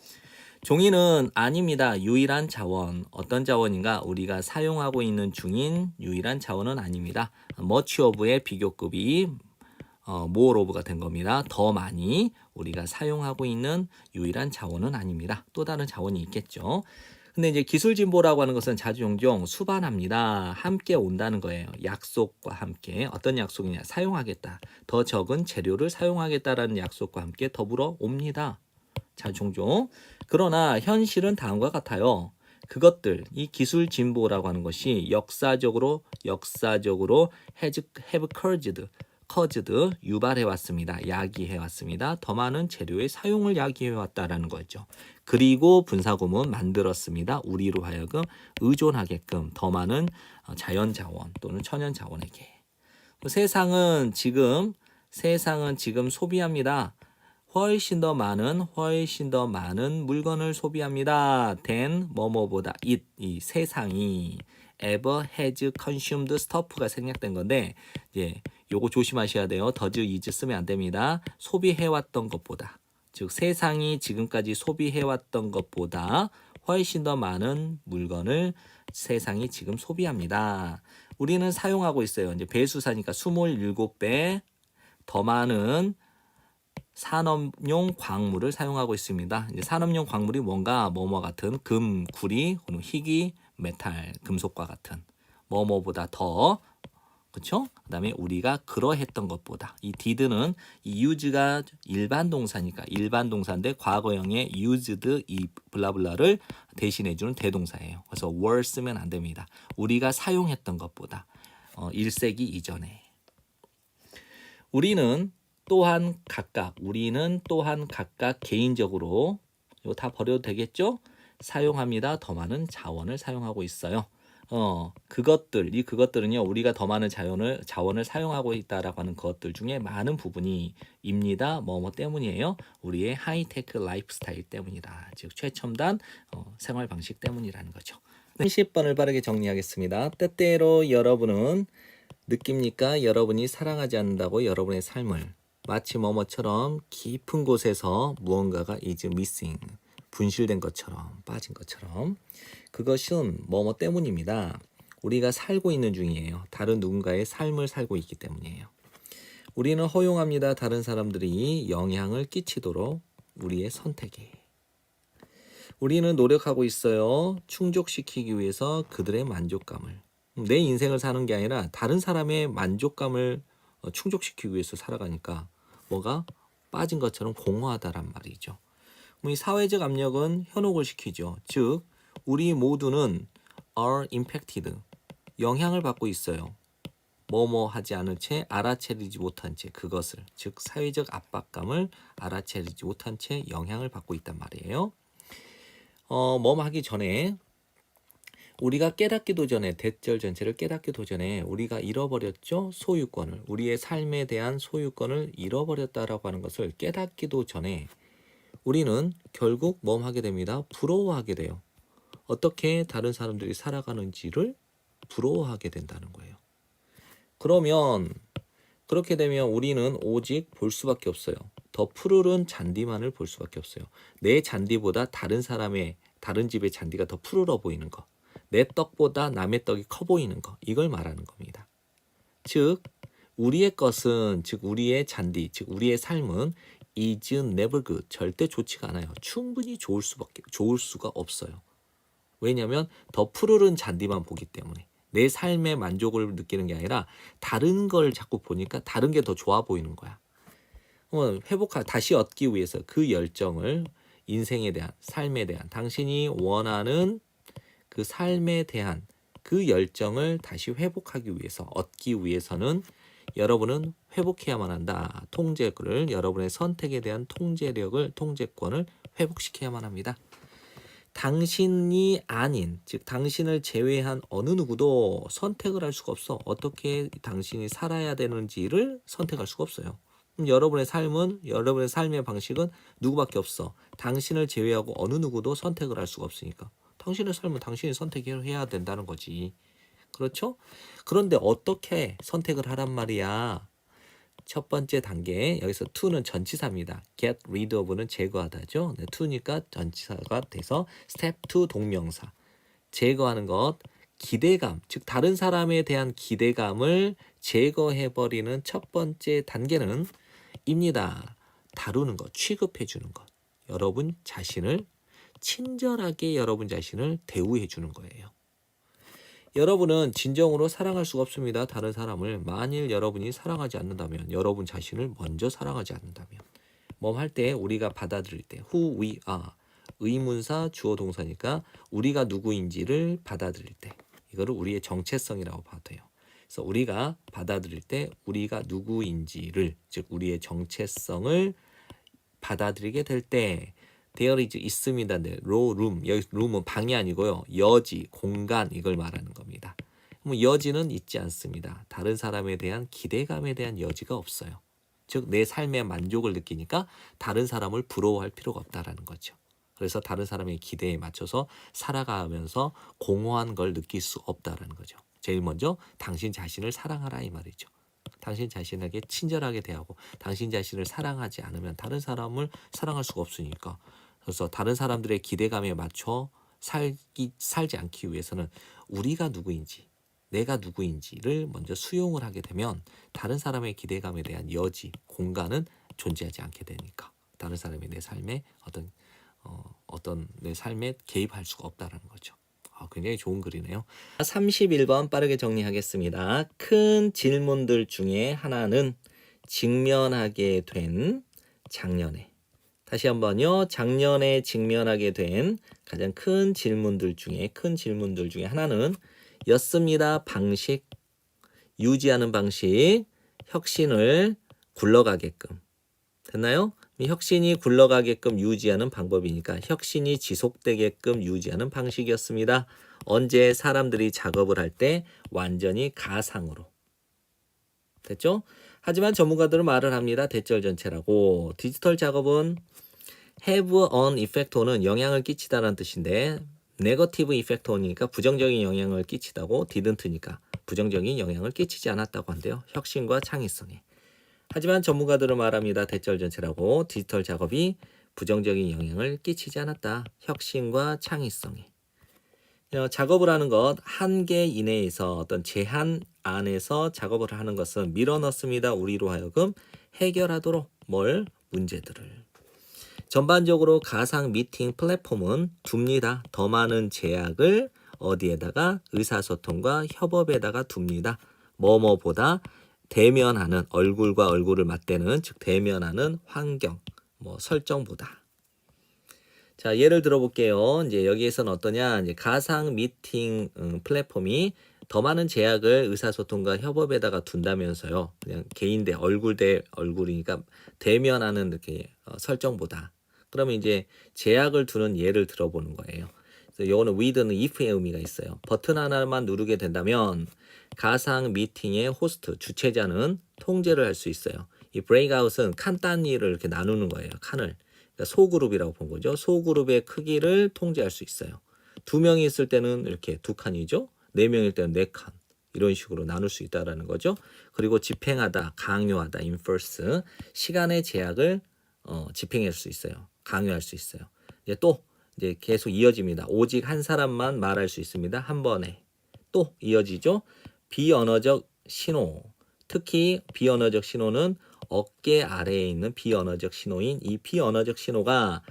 종이는 아닙니다. 유일한 자원. 어떤 자원인가? 우리가 사용하고 있는 중인 유일한 자원은 아닙니다. much of의 비교급이 more of가 된 겁니다. 더 많이 우리가 사용하고 있는 유일한 자원은 아닙니다. 또 다른 자원이 있겠죠. 근데 이제 기술 진보라고 하는 것은 자주 종종 수반합니다. 함께 온다는 거예요. 약속과 함께. 어떤 약속이냐? 사용하겠다. 더 적은 재료를 사용하겠다라는 약속과 함께 더불어 옵니다. 자주 종종. 그러나 현실은 다음과 같아요. 그것들, 이 기술 진보라고 하는 것이 역사적으로 have caused 유발해왔습니다. 야기해왔습니다. 더 많은 재료의 사용을 야기해왔다라는 거죠. 그리고 분사구문 만들었습니다. 우리로 하여금 의존하게끔 더 많은 자연자원 또는 천연자원에게. 세상은 지금 소비합니다. 훨씬 더 많은 물건을 소비합니다. than 뭐뭐보다 이 세상이 ever has consumed stuff가 생략된 건데 이제 요거 조심하셔야 돼요. does is 쓰면 안 됩니다. 소비해왔던 것보다. 즉 세상이 지금까지 소비해왔던 것보다 훨씬 더 많은 물건을 세상이 지금 소비합니다. 우리는 사용하고 있어요. 이제 배수사니까 27배 더 많은 산업용 광물을 사용하고 있습니다. 이제 산업용 광물이 뭔가 뭐뭐 같은 금, 구리, 희귀, 메탈, 금속과 같은 뭐뭐보다 더 그렇죠? 그다음에 우리가 그러했던 것보다 이 did는 이 use가 일반 동사니까 일반 동사인데 과거형의 used 이 블라블라를 대신해 주는 대동사예요. 그래서 were 쓰면 안 됩니다. 우리가 사용했던 것보다 1세기 이전에 우리는 또한 각각 개인적으로 이거 다 버려도 되겠죠? 사용합니다. 더 많은 자원을 사용하고 있어요. 그것들은요, 우리가 더 많은 자원을 사용하고 있다라고 하는 것들 중에 많은 부분이 입니다. 뭐뭐 때문이에요? 우리의 하이테크 라이프 스타일 때문이다. 즉, 최첨단 생활 방식 때문이라는 거죠. 30번을 빠르게 정리하겠습니다. 때때로 여러분은 느낍니까? 여러분이 사랑하지 않는다고 여러분의 삶을 마치 뭐뭐처럼 깊은 곳에서 무언가가 is missing, 분실된 것처럼, 빠진 것처럼. 그것은 뭐뭐 때문입니다. 우리가 살고 있는 중이에요. 다른 누군가의 삶을 살고 있기 때문이에요. 우리는 허용합니다. 다른 사람들이 영향을 끼치도록 우리의 선택에. 우리는 노력하고 있어요. 충족시키기 위해서 그들의 만족감을. 내 인생을 사는 게 아니라 다른 사람의 만족감을 충족시키기 위해서 살아가니까 뭐가 빠진 것처럼 공허하다란 말이죠. 이 사회적 압력은 현혹을 시키죠. 즉 우리 모두는 are impacted, 영향을 받고 있어요. 뭐뭐 하지 않은 채 알아채리지 못한 채 그것을, 즉 사회적 압박감을 알아채리지 못한 채 영향을 받고 있단 말이에요. 뭐뭐 하기 전에 우리가 깨닫기도 전에, 대절 전체를 깨닫기도 전에 우리가 잃어버렸죠. 소유권을, 우리의 삶에 대한 소유권을 잃어버렸다라고 하는 것을 깨닫기도 전에 우리는 결국 뭐 하게 됩니다. 부러워하게 돼요. 어떻게 다른 사람들이 살아가는지를 부러워하게 된다는 거예요. 그러면 그렇게 되면 우리는 오직 볼 수밖에 없어요. 더 푸르른 잔디만을 볼 수밖에 없어요. 내 잔디보다 다른 집의 잔디가 더 푸르러 보이는 거. 내 떡보다 남의 떡이 커 보이는 거. 이걸 말하는 겁니다. 즉 우리의 것은, 즉 우리의 잔디, 즉 우리의 삶은 is never good, 절대 좋지가 않아요. 충분히 좋을 수가 없어요. 왜냐하면 더 푸르른 잔디만 보기 때문에. 내 삶의 만족을 느끼는 게 아니라 다른 걸 자꾸 보니까 다른 게 더 좋아 보이는 거야. 다시 얻기 위해서 그 열정을, 인생에 대한, 삶에 대한, 당신이 원하는 그 삶에 대한 그 열정을 다시 회복하기 위해서, 얻기 위해서는 여러분은 회복해야만 한다. 여러분의 선택에 대한 통제권을 회복시켜야만 합니다. 당신이 아닌, 즉 당신을 제외한 어느 누구도 선택을 할 수가 없어. 어떻게 당신이 살아야 되는지를 선택할 수가 없어요. 여러분의 삶의 방식은 누구밖에 없어. 당신을 제외하고 어느 누구도 선택을 할 수가 없으니까. 당신의 삶은 당신이 선택해야 된다는 거지. 그렇죠? 그런데 어떻게 선택을 하란 말이야. 첫 번째 단계, 여기서 to는 전치사입니다. get rid of는 제거하다죠. 네, to니까 전치사가 돼서 step 2 동명사. 제거하는 것, 기대감, 즉 다른 사람에 대한 기대감을 제거해버리는 첫 번째 단계는 입니다. 다루는 것, 취급해주는 것. 여러분 자신을 친절하게 여러분 자신을 대우해주는 거예요. 여러분은 진정으로 사랑할 수가 없습니다. 다른 사람을. 만일 여러분이 사랑하지 않는다면, 여러분 자신을 먼저 사랑하지 않는다면, 할 때 우리가 받아들일 때 who we are, 의문사 주어 동사니까 우리가 누구인지를 받아들일 때, 이거를 우리의 정체성이라고 봐도 돼요. 그래서 우리가 받아들일 때 우리가 누구인지를, 즉 우리의 정체성을 받아들이게 될 때 there is 있습니다. 네, room, 여기 room은 방이 아니고요. 여지, 공간, 이걸 말하는 겁니다. 여지는 있지 않습니다. 다른 사람에 대한 기대감에 대한 여지가 없어요. 즉 내 삶의 만족을 느끼니까 다른 사람을 부러워할 필요가 없다라는 거죠. 그래서 다른 사람의 기대에 맞춰서 살아가면서 공허한 걸 느낄 수 없다라는 거죠. 제일 먼저 당신 자신을 사랑하라 이 말이죠. 당신 자신에게 친절하게 대하고 당신 자신을 사랑하지 않으면 다른 사람을 사랑할 수가 없으니까. 그래서 다른 사람들의 기대감에 맞춰 살지 않기 위해서는 우리가 누구인지, 내가 누구인지를 먼저 수용을 하게 되면 다른 사람의 기대감에 대한 여지, 공간은 존재하지 않게 되니까 다른 사람이 내 삶에 어떤 내 삶에 개입할 수가 없다라는 거죠. 굉장히 좋은 글이네요. 31번 빠르게 정리하겠습니다. 큰 질문들 중에 하나는 직면하게 된 작년에. 다시 한번요. 작년에 직면하게 된 가장 큰 질문들 중에 하나는 였습니다. 방식, 유지하는 방식, 혁신을 굴러가게끔. 됐나요? 혁신이 굴러가게끔 유지하는 방법이니까 혁신이 지속되게끔 유지하는 방식이었습니다. 언제? 사람들이 작업을 할 때 완전히 가상으로. 됐죠? 하지만 전문가들은 말을 합니다. 대절 전체라고. 디지털 작업은 have an effect on은 영향을 끼치다라는 뜻인데 negative effect on이니까 부정적인 영향을 끼치다고 didn't니까 부정적인 영향을 끼치지 않았다고 한대요. 혁신과 창의성에. 하지만 전문가들은 말합니다. 대절 전체라고. 디지털 작업이 부정적인 영향을 끼치지 않았다. 혁신과 창의성에. 작업을 하는 것 한계 이내에서 어떤 제한 안에서 작업을 하는 것은 밀어넣습니다. 우리로 하여금 해결하도록 문제들을. 전반적으로 가상 미팅 플랫폼은 둡니다. 더 많은 제약을 어디에다가? 의사소통과 협업에다가 둡니다. 뭐뭐보다 대면하는 얼굴과 얼굴을 맞대는 즉 대면하는 환경 설정보다. 자, 예를 들어볼게요. 이제 여기에서는 어떠냐? 이제 가상 미팅 플랫폼이 더 많은 제약을 의사소통과 협업에다가 둔다면서요. 그냥 개인 대 얼굴이니까 대면하는 이렇게 설정보다. 그러면 이제 제약을 두는 예를 들어보는 거예요. 그래서 요거는 with는 if의 의미가 있어요. 버튼 하나만 누르게 된다면 가상 미팅의 호스트, 주최자는 통제를 할 수 있어요. 이 브레이크아웃은 칸 단위를 이렇게 나누는 거예요. 칸을. 그러니까 소그룹이라고 본 거죠. 소그룹의 크기를 통제할 수 있어요. 2명이 있을 때는 이렇게 2칸이죠. 4명일 때는 4칸. 이런 식으로 나눌 수 있다는 거죠. 그리고 집행하다, 강요하다, enforce. 시간의 제약을 집행할 수 있어요. 강요할 수 있어요. 이제 계속 이어집니다. 오직 한 사람만 말할 수 있습니다. 한 번에. 또 이어지죠. 비언어적 신호. 특히 비언어적 신호는 어깨 아래에 있는 비언어적 신호인 이 비언어적 신호가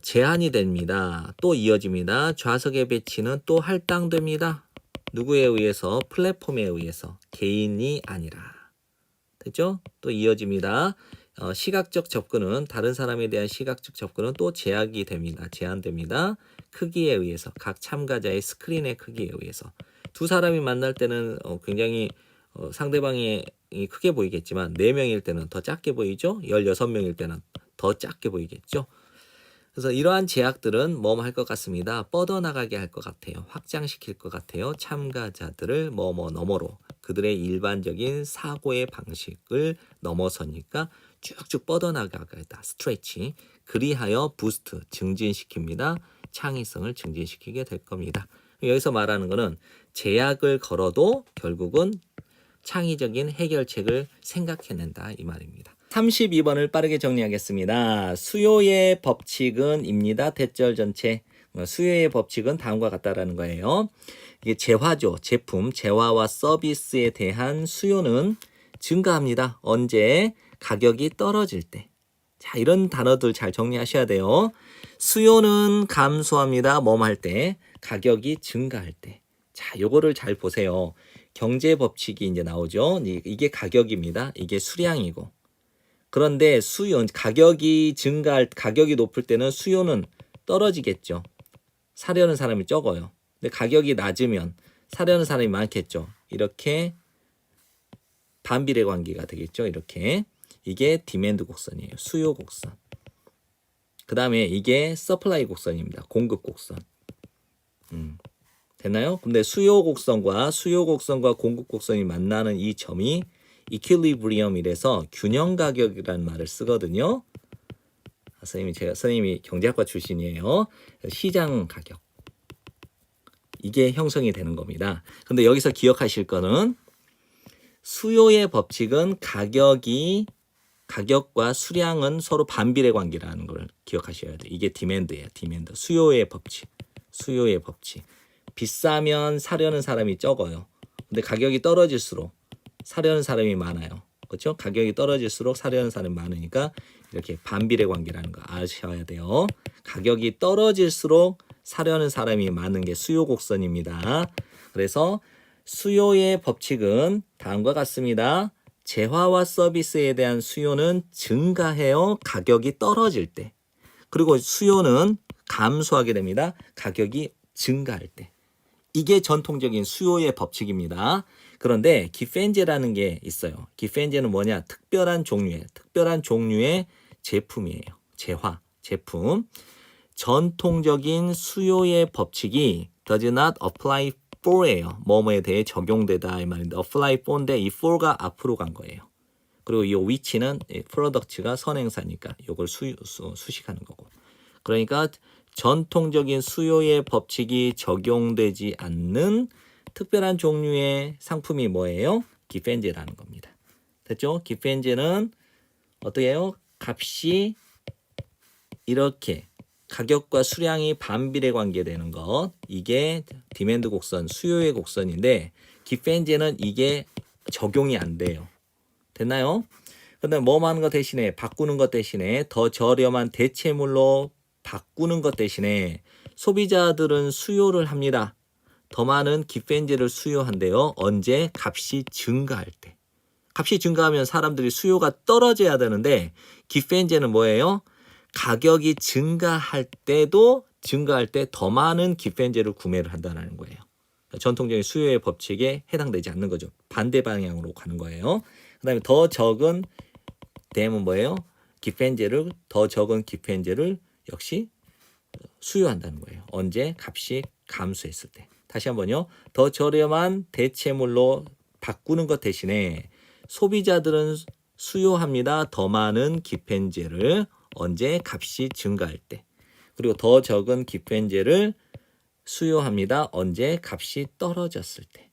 제한이 됩니다. 또 이어집니다. 좌석의 배치는 또 할당됩니다. 누구에 의해서? 플랫폼에 의해서. 개인이 아니라. 됐죠? 또 이어집니다. 시각적 접근은 다른 사람에 대한 시각적 접근은 또 제한됩니다. 크기에 의해서. 각 참가자의 스크린의 크기에 의해서. 두 사람이 만날 때는 굉장히 상대방이 크게 보이겠지만 4명일 때는 더 작게 보이죠. 16명일 때는 더 작게 보이겠죠. 그래서 이러한 제약들은 할 것 같습니다. 뻗어나가게 할 것 같아요. 확장시킬 것 같아요. 참가자들을 너머로 그들의 일반적인 사고의 방식을 넘어서니까 쭉쭉 뻗어나가겠다. 스트레치. 그리하여 부스트, 증진시킵니다. 창의성을 증진시키게 될 겁니다. 여기서 말하는 거는 제약을 걸어도 결국은 창의적인 해결책을 생각해낸다 이 말입니다. 32번을 빠르게 정리하겠습니다. 수요의 법칙은입니다. 대절 전체. 수요의 법칙은 다음과 같다라는 거예요. 이게 재화죠. 제품, 재화와 서비스에 대한 수요는 증가합니다. 언제? 가격이 떨어질 때. 자, 이런 단어들 잘 정리하셔야 돼요. 수요는 감소합니다. 할 때, 가격이 증가할 때. 자, 요거를 잘 보세요. 경제 법칙이 이제 나오죠. 이게 가격입니다. 이게 수량이고. 그런데 가격이 높을 때는 수요는 떨어지겠죠. 사려는 사람이 적어요. 근데 가격이 낮으면 사려는 사람이 많겠죠. 이렇게 반비례 관계가 되겠죠. 이렇게. 이게 디맨드 곡선이에요. 수요 곡선. 그 다음에 이게 서플라이 곡선입니다. 공급 곡선. 됐나요? 근데 수요 곡선과 공급 곡선이 만나는 이 점이 이퀄리브리엄이라서 균형 가격이라는 말을 쓰거든요. 선생님이 경제학과 출신이에요. 시장 가격. 이게 형성이 되는 겁니다. 근데 여기서 기억하실 거는 수요의 법칙은 가격과 수량은 서로 반비례 관계라는 걸 기억하셔야 돼요. 이게 디맨드예요. 디맨드. 수요의 법칙. 비싸면 사려는 사람이 적어요. 근데 가격이 떨어질수록 사려는 사람이 많아요. 그렇죠? 가격이 떨어질수록 사려는 사람이 많으니까 이렇게 반비례 관계라는 거 아셔야 돼요. 가격이 떨어질수록 사려는 사람이 많은 게 수요 곡선입니다. 그래서 수요의 법칙은 다음과 같습니다. 재화와 서비스에 대한 수요는 증가해요. 가격이 떨어질 때. 그리고 수요는 감소하게 됩니다. 가격이 증가할 때. 이게 전통적인 수요의 법칙입니다. 그런데 기펜제라는 게 있어요. 기펜제는 뭐냐? 특별한 종류의 제품이에요. 재화, 제품. 전통적인 수요의 법칙이 does not apply for예요. 뭐뭐에 대해 적용되다 이 말인데 apply for인데 이 for가 앞으로 간 거예요. 그리고 이 which는 product가 선행사니까 이걸 수식하는 거고. 그러니까 전통적인 수요의 법칙이 적용되지 않는 특별한 종류의 상품이 뭐예요? 기펜제라는 겁니다. 됐죠? 기펜제는 어떻게 해요? 값이 이렇게 가격과 수량이 반비례 관계되는 것. 이게 디맨드 곡선, 수요의 곡선인데 기펜제는 이게 적용이 안 돼요. 됐나요? 근데 뭐 하는 것 대신에 바꾸는 것 대신에 더 저렴한 대체물로 바꾸는 것 대신에 소비자들은 수요를 합니다. 더 많은 기펜제를 수요한대요. 언제? 값이 증가할 때. 값이 증가하면 사람들이 수요가 떨어져야 되는데 기펜제는 뭐예요? 가격이 증가할 때 더 많은 기펜제를 구매를 한다는 거예요. 전통적인 수요의 법칙에 해당되지 않는 거죠. 반대 방향으로 가는 거예요. 그 다음에 더 적은 댐은 뭐예요? 더 적은 기펜제를 역시 수요한다는 거예요. 언제? 값이 감소했을 때. 다시 한번요. 더 저렴한 대체물로 바꾸는 것 대신에 소비자들은 수요합니다. 더 많은 기펜제를 언제? 값이 증가할 때. 그리고 더 적은 기펜제를 수요합니다. 언제? 값이 떨어졌을 때.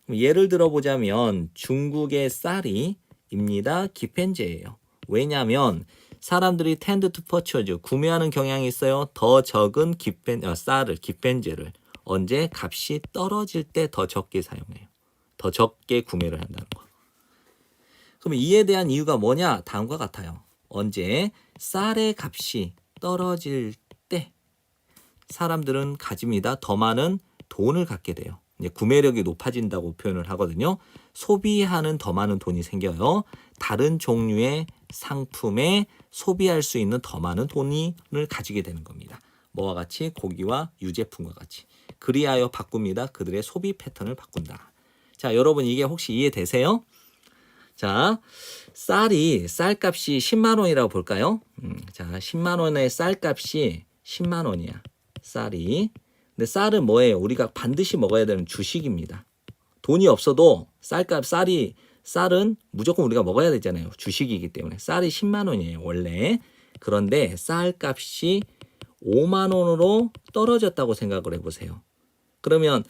예를 들어보자면 중국의 쌀이입니다. 기펜제예요. 왜냐하면 사람들이 tend to purchase, 구매하는 경향이 있어요. 더 적은 쌀을, 기펜제를 언제? 값이 떨어질 때 더 적게 사용해요. 더 적게 구매를 한다는 거. 그럼 이에 대한 이유가 뭐냐? 다음과 같아요. 언제? 쌀의 값이 떨어질 때 사람들은 가집니다. 더 많은 돈을 갖게 돼요. 이제 구매력이 높아진다고 표현을 하거든요. 소비하는 더 많은 돈이 생겨요. 다른 종류의 상품에 소비할 수 있는 더 많은 돈을 가지게 되는 겁니다. 뭐와 같이? 고기와 유제품과 같이. 그리하여 바꿉니다. 그들의 소비 패턴을 바꾼다. 자, 여러분 이게 혹시 이해되세요? 자, 쌀값이 10만 원이라고 볼까요? 자, 10만 원의 쌀값이 10만 원이야. 쌀이. 근데 쌀은 뭐예요? 우리가 반드시 먹어야 되는 주식입니다. 돈이 없어도 쌀은 무조건 우리가 먹어야 되잖아요. 주식이기 때문에. 쌀이 10만 원이에요, 원래. 그런데 쌀값이 5만 원으로 떨어졌다고 생각을 해보세요. 그러면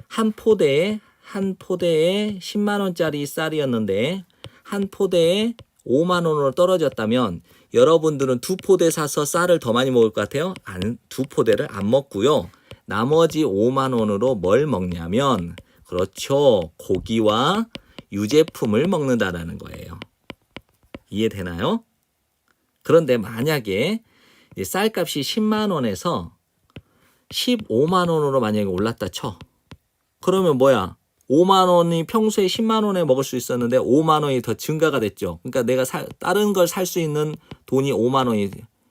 한 포대에 10만 원짜리 쌀이었는데 한 포대에 5만 원으로 떨어졌다면 여러분들은 두 포대 사서 쌀을 더 많이 먹을 것 같아요? 두 포대를 안 먹고요. 나머지 5만 원으로 뭘 먹냐면 그렇죠. 고기와 유제품을 먹는다라는 거예요. 이해되나요? 그런데 만약에 쌀값이 10만 원에서 15만 원으로 만약에 올랐다 쳐. 그러면 뭐야? 5만 원이 평소에 10만 원에 먹을 수 있었는데 5만 원이 더 증가가 됐죠. 그러니까 내가 다른 걸 살 수 있는 돈이 5만 원이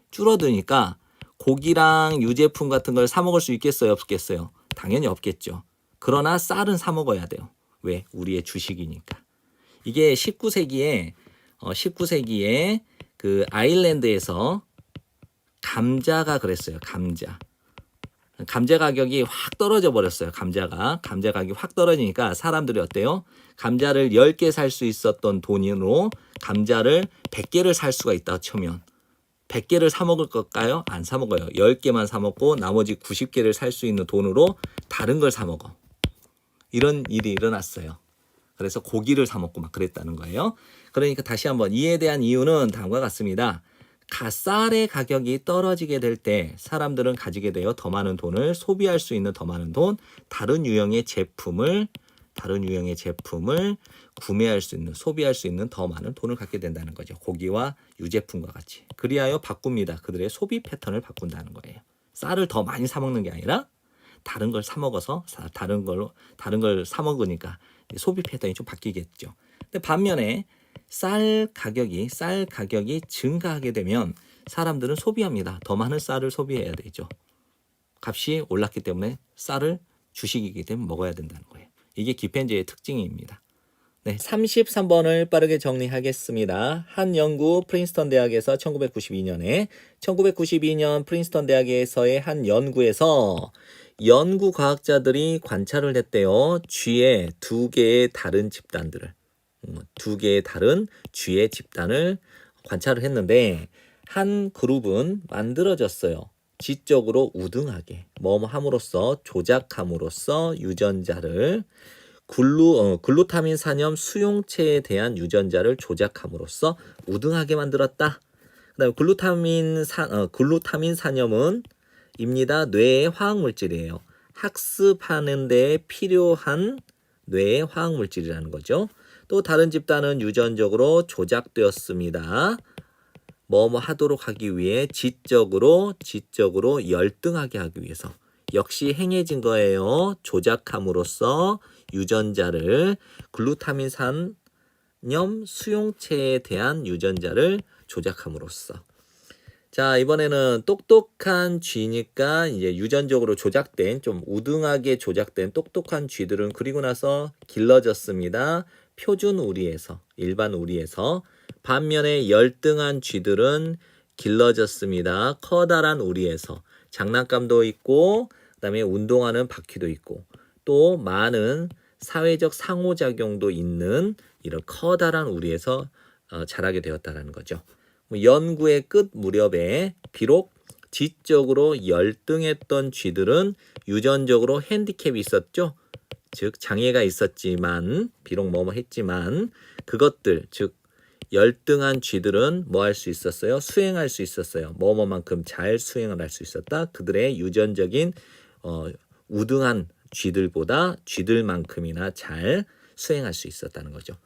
줄어드니까 고기랑 유제품 같은 걸 사 먹을 수 있겠어요? 없겠어요? 당연히 없겠죠. 그러나 쌀은 사 먹어야 돼요. 왜? 우리의 주식이니까. 이게 19세기에 그 아일랜드에서 감자가 그랬어요. 감자 가격이 확 떨어져 버렸어요. 감자 가격이 확 떨어지니까 사람들이 어때요? 감자를 10개 살 수 있었던 돈으로 감자를 100개를 살 수가 있다 치면 100개를 사 먹을 걸까요? 안 사 먹어요. 10개만 사 먹고 나머지 90개를 살 수 있는 돈으로 다른 걸 사 먹어. 이런 일이 일어났어요. 그래서 고기를 사 먹고 막 그랬다는 거예요. 그러니까 다시 한번 이에 대한 이유는 다음과 같습니다. 쌀의 가격이 떨어지게 될 때 사람들은 가지게 되어 더 많은 돈을 소비할 수 있는 더 많은 돈, 다른 유형의 제품을 구매할 수 있는, 소비할 수 있는 더 많은 돈을 갖게 된다는 거죠. 고기와 유제품과 같이. 그리하여 바꿉니다. 그들의 소비 패턴을 바꾼다는 거예요. 쌀을 더 많이 사 먹는 게 아니라 다른 걸 사 먹어서 다른 걸 사 먹으니까 소비 패턴이 좀 바뀌겠죠. 근데 반면에 쌀 가격이 증가하게 되면 사람들은 소비합니다. 더 많은 쌀을 소비해야 되죠. 값이 올랐기 때문에 쌀을 주식이기 때문에 먹어야 된다는 거예요. 이게 기펜제의 특징입니다. 네, 33번을 빠르게 정리하겠습니다. 한 연구 프린스턴 대학에서 1992년 프린스턴 대학에서의 한 연구에서 연구 과학자들이 관찰을 했대요. 쥐의 두 개의 다른 집단들을 두 개의 다른 쥐의 집단을 관찰을 했는데 한 그룹은 만들어졌어요. 지적으로 우등하게 뭐뭐 함으로써 조작함으로써 유전자를 글루타민 산염 수용체에 대한 유전자를 조작함으로써 우등하게 만들었다. 그다음에 글루타민 산염은 입니다. 뇌의 화학물질이에요. 학습하는 데 필요한 뇌의 화학물질이라는 거죠. 또 다른 집단은 유전적으로 조작되었습니다. 뭐뭐 하도록 하기 위해 지적으로 열등하게 하기 위해서 역시 행해진 거예요. 조작함으로써 유전자를 글루타민 산염 수용체에 대한 유전자를 조작함으로써. 자, 이번에는 똑똑한 쥐니까 이제 유전적으로 조작된 좀 우등하게 조작된 똑똑한 쥐들은 그리고 나서 길러졌습니다. 표준 우리에서 일반 우리에서. 반면에 열등한 쥐들은 길러졌습니다. 커다란 우리에서. 장난감도 있고 그다음에 운동하는 바퀴도 있고 또 많은 사회적 상호작용도 있는 이런 커다란 우리에서 자라게 되었다는 거죠. 연구의 끝 무렵에 비록 지적으로 열등했던 쥐들은 유전적으로 핸디캡이 있었죠. 즉 장애가 있었지만 비록 뭐뭐 했지만 그것들 즉 열등한 쥐들은 뭐 할 수 있었어요? 수행할 수 있었어요. 뭐뭐만큼 잘 수행을 할 수 있었다. 그들의 유전적인 우등한 쥐들만큼이나 잘 수행할 수 있었다는 거죠.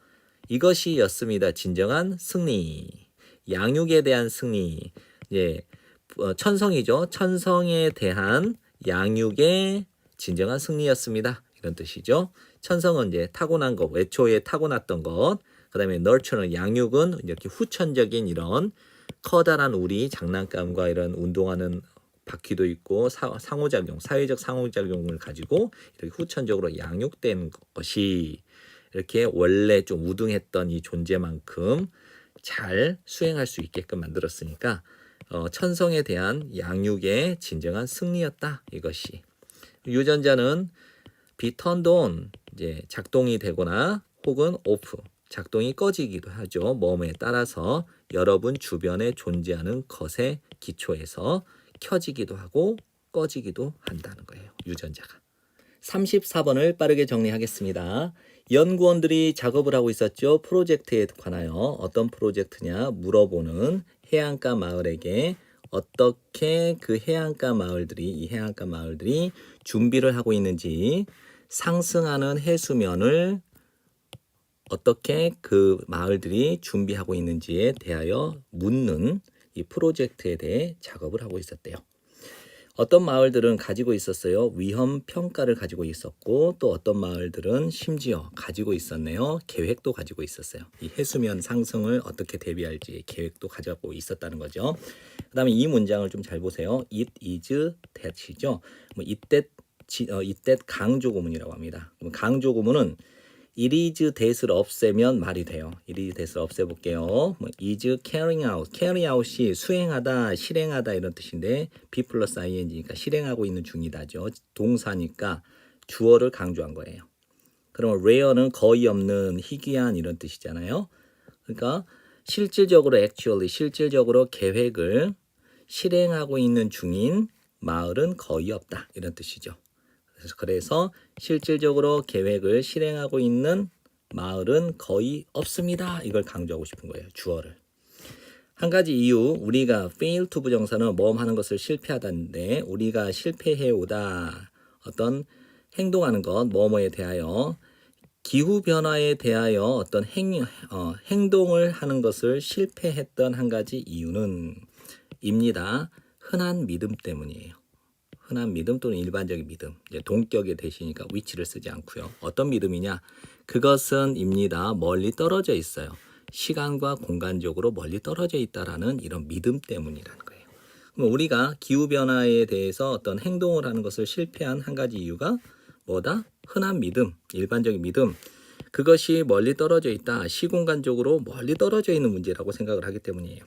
이것이었습니다. 진정한 승리. 양육에 대한 승리. 예, 천성이죠. 천성에 대한 양육의 진정한 승리였습니다. 이런 뜻이죠. 천성은 이제 타고난 것, 애초에 타고났던 것. 그다음에 nurture는 양육은 이렇게 후천적인 이런 커다란 우리 장난감과 이런 운동하는 바퀴도 있고 상호작용, 사회적 상호작용을 가지고 이렇게 후천적으로 양육된 것이 이렇게 원래 좀 우등했던 이 존재만큼 잘 수행할 수 있게끔 만들었으니까 천성에 대한 양육의 진정한 승리였다. 이것이. 유전자는 be turned on, 이제 작동이 되거나 혹은 off, 작동이 꺼지기도 하죠. 뭐뭐에 따라서 여러분 주변에 존재하는 것에 기초해서 켜지기도 하고 꺼지기도 한다는 거예요. 유전자가. 34번을 빠르게 정리하겠습니다. 연구원들이 작업을 하고 있었죠. 프로젝트에 관하여 어떤 프로젝트냐 물어보는 해안가 마을에게 어떻게 이 해안가 마을들이 준비를 하고 있는지 상승하는 해수면을 어떻게 그 마을들이 준비하고 있는지에 대하여 묻는 이 프로젝트에 대해 작업을 하고 있었대요. 어떤 마을들은 가지고 있었어요. 위험 평가를 가지고 있었고 또 어떤 마을들은 심지어 가지고 있었네요. 계획도 가지고 있었어요. 이 해수면 상승을 어떻게 대비할지 계획도 가지고 있었다는 거죠. 그 다음에 이 문장을 좀 잘 보세요. It is that이죠. 이때 강조구문이라고 합니다. 그럼 강조구문은 it is that을 없애면 말이 돼요. it is that을 없애볼게요. is carrying out. carry out이 수행하다, 실행하다 이런 뜻인데 be 플러스 ing니까 실행하고 있는 중이다죠. 동사니까 주어를 강조한 거예요. 그러면 rare는 거의 없는, 희귀한 이런 뜻이잖아요. 그러니까 실질적으로 계획을 실행하고 있는 중인 마을은 거의 없다 이런 뜻이죠. 그래서 실질적으로 계획을 실행하고 있는 마을은 거의 없습니다. 이걸 강조하고 싶은 거예요. 주어를. 한 가지 이유, 우리가 fail to 부정사는 뭐 하는 것을 실패하다인데 우리가 실패해오다 어떤 행동하는 것, 뭐뭐에 대하여 기후변화에 대하여 어떤 행동을 하는 것을 실패했던 한 가지 이유는 입니다. 흔한 믿음 때문이에요. 흔한 믿음 또는 일반적인 믿음. 이제 동격의 대시니까 위치를 쓰지 않고요. 어떤 믿음이냐? 그것은입니다. 멀리 떨어져 있어요. 시간과 공간적으로 멀리 떨어져 있다라는 이런 믿음 때문이라는 거예요. 그럼 우리가 기후 변화에 대해서 어떤 행동을 하는 것을 실패한 한 가지 이유가 뭐다? 흔한 믿음, 일반적인 믿음. 그것이 멀리 떨어져 있다. 시공간적으로 멀리 떨어져 있는 문제라고 생각을 하기 때문이에요.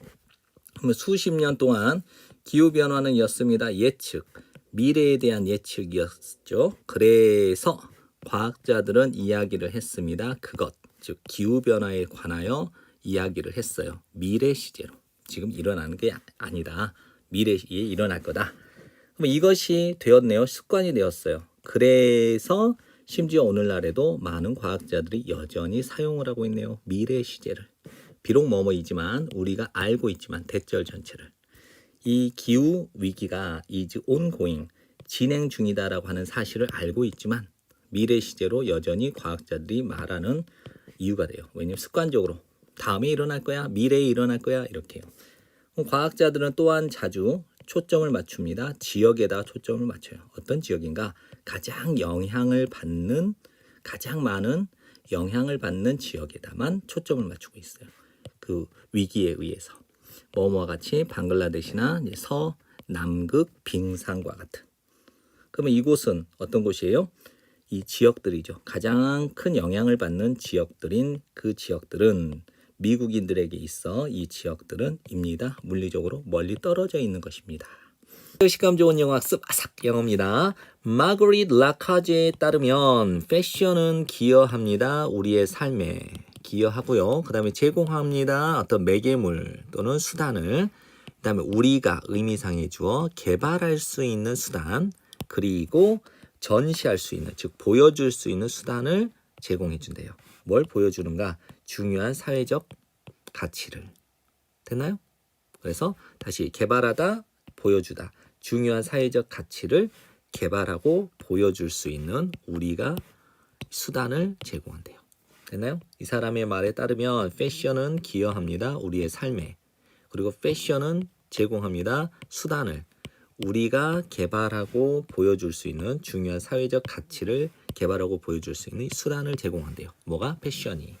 그러면 수십 년 동안 기후 변화는 였습니다. 예측, 미래에 대한 예측이었죠. 그래서 과학자들은 이야기를 했습니다. 그것, 즉 기후 변화에 관하여 이야기를 했어요. 미래 시제로. 지금 일어나는 게 아니다. 미래에 일어날 거다. 그럼 이것이 되었네요. 습관이 되었어요. 그래서 심지어 오늘날에도 많은 과학자들이 여전히 사용을 하고 있네요. 미래 시제를. 비록 뭐뭐이지만 우리가 알고 있지만 대절 전체를. 이 기후 위기가 is ongoing, 진행 중이다라고 하는 사실을 알고 있지만 미래 시제로 여전히 과학자들이 말하는 이유가 돼요. 왜냐하면 습관적으로 다음에 일어날 거야, 미래에 일어날 거야 이렇게요. 과학자들은 또한 자주 초점을 맞춥니다. 지역에다 초점을 맞춰요. 어떤 지역인가? 가장 많은 영향을 받는 지역에다만 초점을 맞추고 있어요. 그 위기에 의해서. 뭐뭐와 같이 방글라데시나 서남극 빙산과 같은. 그러면 이곳은 어떤 곳이에요? 이 지역들이죠. 가장 큰 영향을 받는 지역들인 그 지역들은 미국인들에게 있어 이 지역들은입니다. 물리적으로 멀리 떨어져 있는 것입니다. 식감 좋은 영어 학습 아삭 영어입니다. 마그리트 라카제에 따르면 패션은 기여합니다. 우리의 삶에 기여하고요. 그 다음에 제공합니다. 어떤 매개물 또는 수단을. 그 다음에 우리가 의미상의 주어 개발할 수 있는 수단 그리고 전시할 수 있는 즉 보여줄 수 있는 수단을 제공해 준대요. 뭘 보여주는가? 중요한 사회적 가치를. 됐나요? 그래서 다시 개발하다 보여주다. 중요한 사회적 가치를 개발하고 보여줄 수 있는 우리가 수단을 제공한대요. 됐나요? 이 사람의 말에 따르면 패션은 기여합니다. 우리의 삶에. 그리고 패션은 제공합니다. 수단을. 우리가 개발하고 보여줄 수 있는 중요한 사회적 가치를 개발하고 보여줄 수 있는 수단을 제공한대요. 뭐가? 패션이.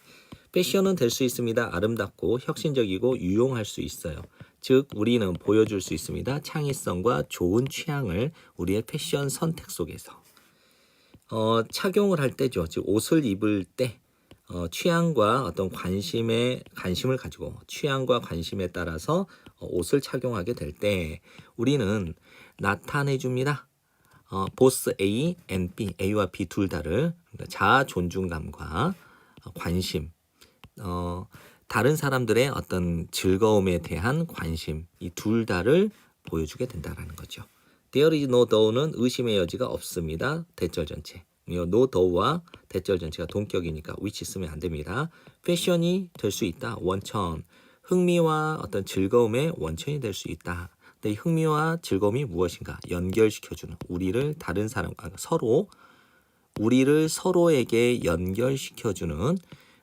패션은 될 수 있습니다. 아름답고 혁신적이고 유용할 수 있어요. 즉 우리는 보여줄 수 있습니다. 창의성과 좋은 취향을 우리의 패션 선택 속에서 착용을 할 때죠. 즉 옷을 입을 때 취향과 어떤 관심을 가지고 취향과 관심에 따라서 옷을 착용하게 될 때 우리는 나타내 줍니다. 보스 A and B, A와 B 둘 다를 자아 존중감과 관심, 다른 사람들의 어떤 즐거움에 대한 관심 이 둘 다를 보여주게 된다라는 거죠. There is no doubt는 의심의 여지가 없습니다. 대절 전체. no doubt와 대절 전체가 동격이니까 which 쓰면 안 됩니다. 패션이 될 수 있다. 원천. 흥미와 어떤 즐거움의 원천이 될 수 있다. 근데 이 흥미와 즐거움이 무엇인가? 연결시켜주는 우리를 다른 사람 우리를 서로에게 연결시켜주는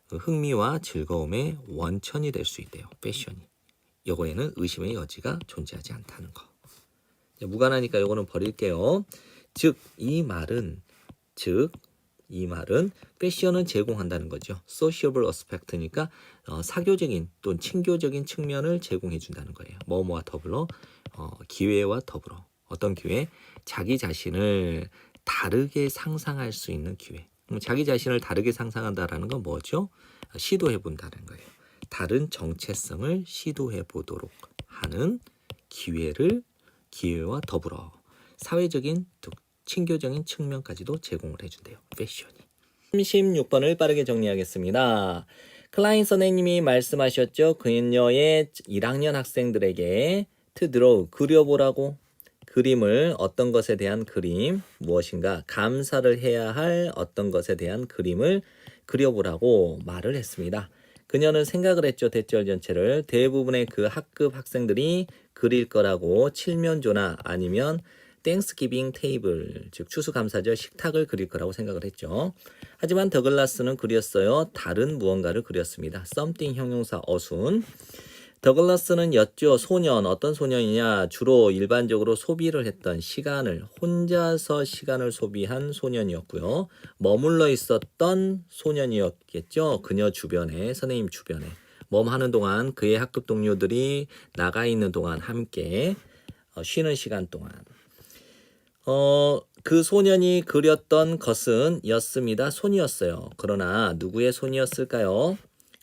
흥미와 즐거움의 원천이 될 수 있대요. 패션이. 이거에는 의심의 여지가 존재하지 않다는 거. 무관하니까 이거는 버릴게요. 이 말은 패션은 제공한다는 거죠. sociable aspect니까 사교적인 또는 친교적인 측면을 제공해 준다는 거예요. 뭐뭐와 더불어 기회와 더불어 어떤 기회? 자기 자신을 다르게 상상할 수 있는 기회. 자기 자신을 다르게 상상한다라는 건 뭐죠? 시도해 본다는 거예요. 다른 정체성을 시도해 보도록 하는 기회와 더불어 사회적인 친교적인 측면까지도 제공을 해준대요. 패션이. 36번을 빠르게 정리하겠습니다. 클라인 선생님이 말씀하셨죠. 그녀의 1학년 학생들에게 to draw, 그려보라고. 그림을 어떤 것에 대한 그림, 무엇인가 감사를 해야 할 어떤 것에 대한 그림을 그려보라고 말을 했습니다. 그녀는 생각을 했죠. 대절 전체를. 대부분의 그 학급 학생들이 그릴 거라고 칠면조나 아니면 땡스기빙 테이블, 즉 추수감사절 식탁을 그릴 거라고 생각을 했죠. 하지만 더글라스는 그렸어요. 다른 무언가를 그렸습니다. something 형용사 어순. 더글라스는 였죠. 소년, 어떤 소년이냐? 주로 일반적으로 소비를 했던 시간을, 혼자서 시간을 소비한 소년이었고요. 머물러 있었던 소년이었겠죠. 그녀 주변에, 선생님 주변에. 멈하는 동안 그의 학급 동료들이 나가 있는 동안 함께 쉬는 시간 동안. 그 소년이 그렸던 것은 였습니다. 손이었어요. 그러나 누구의 손이었을까요?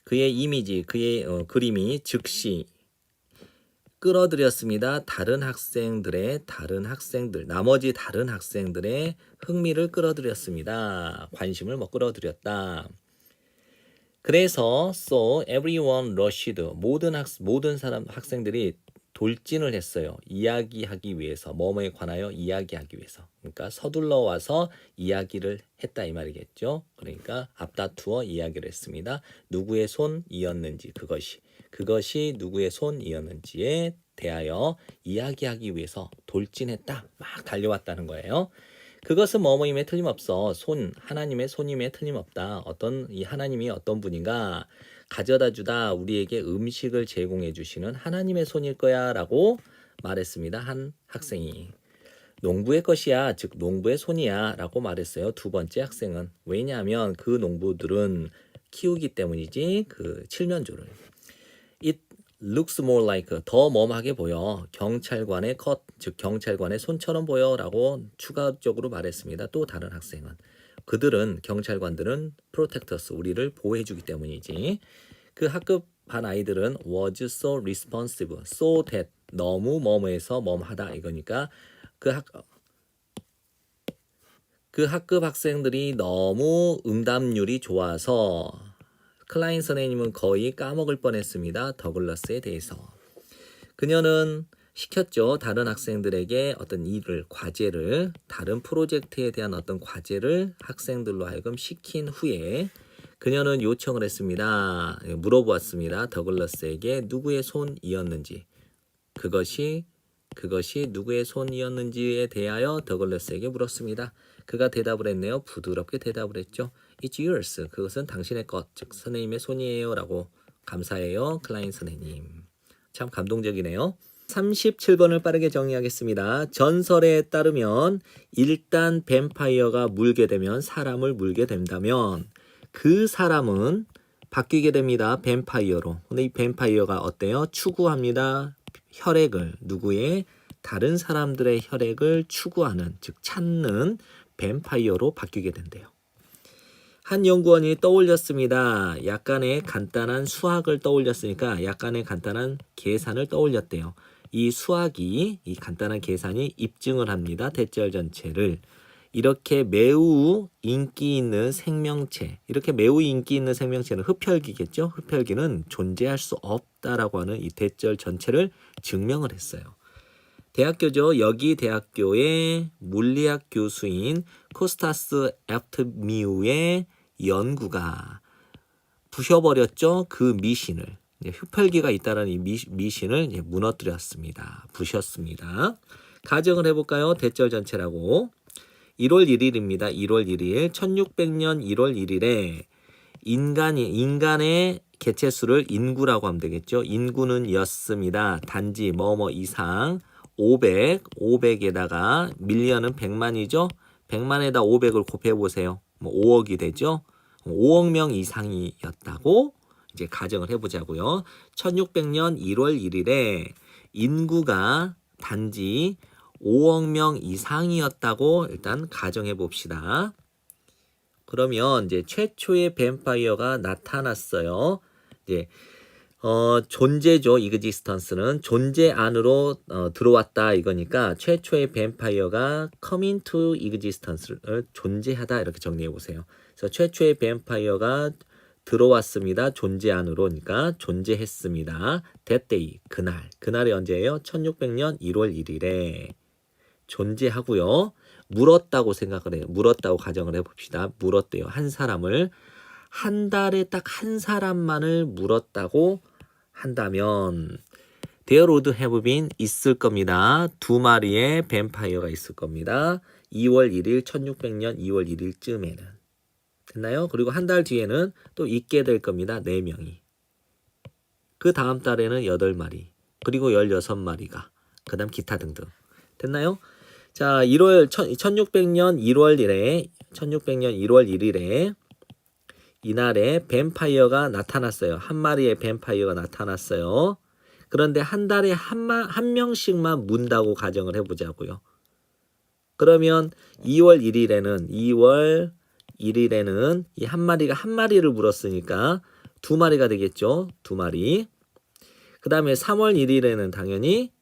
그의 이미지, 그의 그림이 즉시 끌어들였습니다. 나머지 다른 학생들의 흥미를 끌어들였습니다. 관심을 끌어들였다. 그래서 so everyone rushed 모든 학생들이 돌진을 했어요. 이야기하기 위해서 뭐뭐에 관하여 이야기하기 위해서. 그러니까 서둘러 와서 이야기를 했다 이 말이겠죠. 그러니까 앞다투어 이야기를 했습니다. 누구의 손이었는지 그것이 누구의 손이었는지에 대하여 이야기하기 위해서 돌진했다. 막 달려왔다는 거예요. 그것은 뭐뭐임에 틀림없어. 하나님의 손임에 틀림없다. 이 하나님이 어떤 분인가? 가져다 주다 우리에게 음식을 제공해 주시는 하나님의 손일 거야 라고 말했습니다. 한 학생이. 농부의 것이야. 즉 농부의 손이야 라고 말했어요. 두 번째 학생은. 왜냐하면 그 농부들은 키우기 때문이지 그 칠면조를. It looks more like 더 멈하게 보여. 경찰관의 컷, 즉 경찰관의 손처럼 보여 라고 추가적으로 말했습니다. 또 다른 학생은. 경찰관들은 protectors, 우리를 보호해주기 때문이지. 그 학급 반 아이들은 was so responsive, so that 너무 뭐뭐해서 멈하다 이거니까 그 학급 학생들이 너무 응답률이 좋아서 클라인 선생님은 거의 까먹을 뻔했습니다. 더글라스에 대해서. 그녀는 시켰죠. 다른 학생들에게 어떤 과제를, 다른 프로젝트에 대한 어떤 과제를 학생들로 하여금 시킨 후에 그녀는 요청을 했습니다. 물어보았습니다. 더글라스에게 누구의 손이었는지. 그것이 누구의 손이었는지에 대하여 더글라스에게 물었습니다. 그가 대답을 했네요. 부드럽게 대답을 했죠. It's yours. 그것은 당신의 것, 즉 선생님의 손이에요. 라고 감사해요. 클라인 선생님. 참 감동적이네요. 37번을 빠르게 정리하겠습니다. 전설에 따르면 일단 뱀파이어가 물게 되면 사람을 물게 된다면 그 사람은 바뀌게 됩니다. 뱀파이어로. 근데 이 뱀파이어가 어때요? 추구합니다. 혈액을 누구의? 다른 사람들의 혈액을 추구하는, 즉 찾는 뱀파이어로 바뀌게 된대요. 한 연구원이 떠올렸습니다. 약간의 간단한 수학을 떠올렸으니까 약간의 간단한 계산을 떠올렸대요. 이 간단한 계산이 입증을 합니다. 대절 전체를. 이렇게 매우 인기 있는 생명체는 흡혈귀겠죠. 흡혈귀는 존재할 수 없다라고 하는 이 대절 전체를 증명을 했어요. 대학교죠. 여기 대학교의 물리학 교수인 코스타스 애프트미우의 연구가 부셔버렸죠. 그 미신을. 흡혈귀가 있다는 이 미신을 무너뜨렸습니다. 부셨습니다. 가정을 해볼까요? 대절 전체라고. 1월 1일입니다. 1월 1일. 1600년 1월 1일에 인간의 개체수를 인구라고 하면 되겠죠. 인구는 였습니다. 단지 뭐뭐 이상 500에다가 밀리언은 100만이죠. 100만에다 500을 곱해보세요. 5억이 되죠. 5억 명 이상이었다고 이제 가정을 해보자고요. 1600년 1월 1일에 인구가 단지 5억 명 이상이었다고 일단 가정해 봅시다. 그러면 이제 최초의 뱀파이어가 나타났어요. 이제 존재죠. existence는 존재 안으로 들어왔다 이거니까 최초의 뱀파이어가 come into existence를 존재하다 이렇게 정리해 보세요. 그래서 최초의 뱀파이어가 들어왔습니다. 존재 안으로니까 존재했습니다. that day 그날이 언제예요? 1600년 1월 1일에 존재하고요. 물었다고 생각을 해요. 물었다고 가정을 해봅시다. 물었대요. 한 사람을 한 달에 딱 한 사람만을 물었다고 한다면 there would have been 있을 겁니다. 2마리의 뱀파이어가 있을 겁니다. 2월 1일 1600년 2월 1일쯤에는 됐나요? 그리고 한 달 뒤에는 또 있게 될 겁니다. 4명이. 그 다음 달에는 8마리, 그리고 16마리가, 그 다음 기타 등등. 됐나요? 자, 1600년 1월 1일에, 1600년 1월 1일에 이날에 뱀파이어가 나타났어요. 한 마리의 뱀파이어가 나타났어요. 그런데 한 달에 한 명씩만 문다고 가정을 해보자고요. 그러면 2월 1일에는 이 한 마리가 한 마리를 물었으니까 2마리가 되겠죠. 2마리. 그 다음에 3월 1일에는 당연히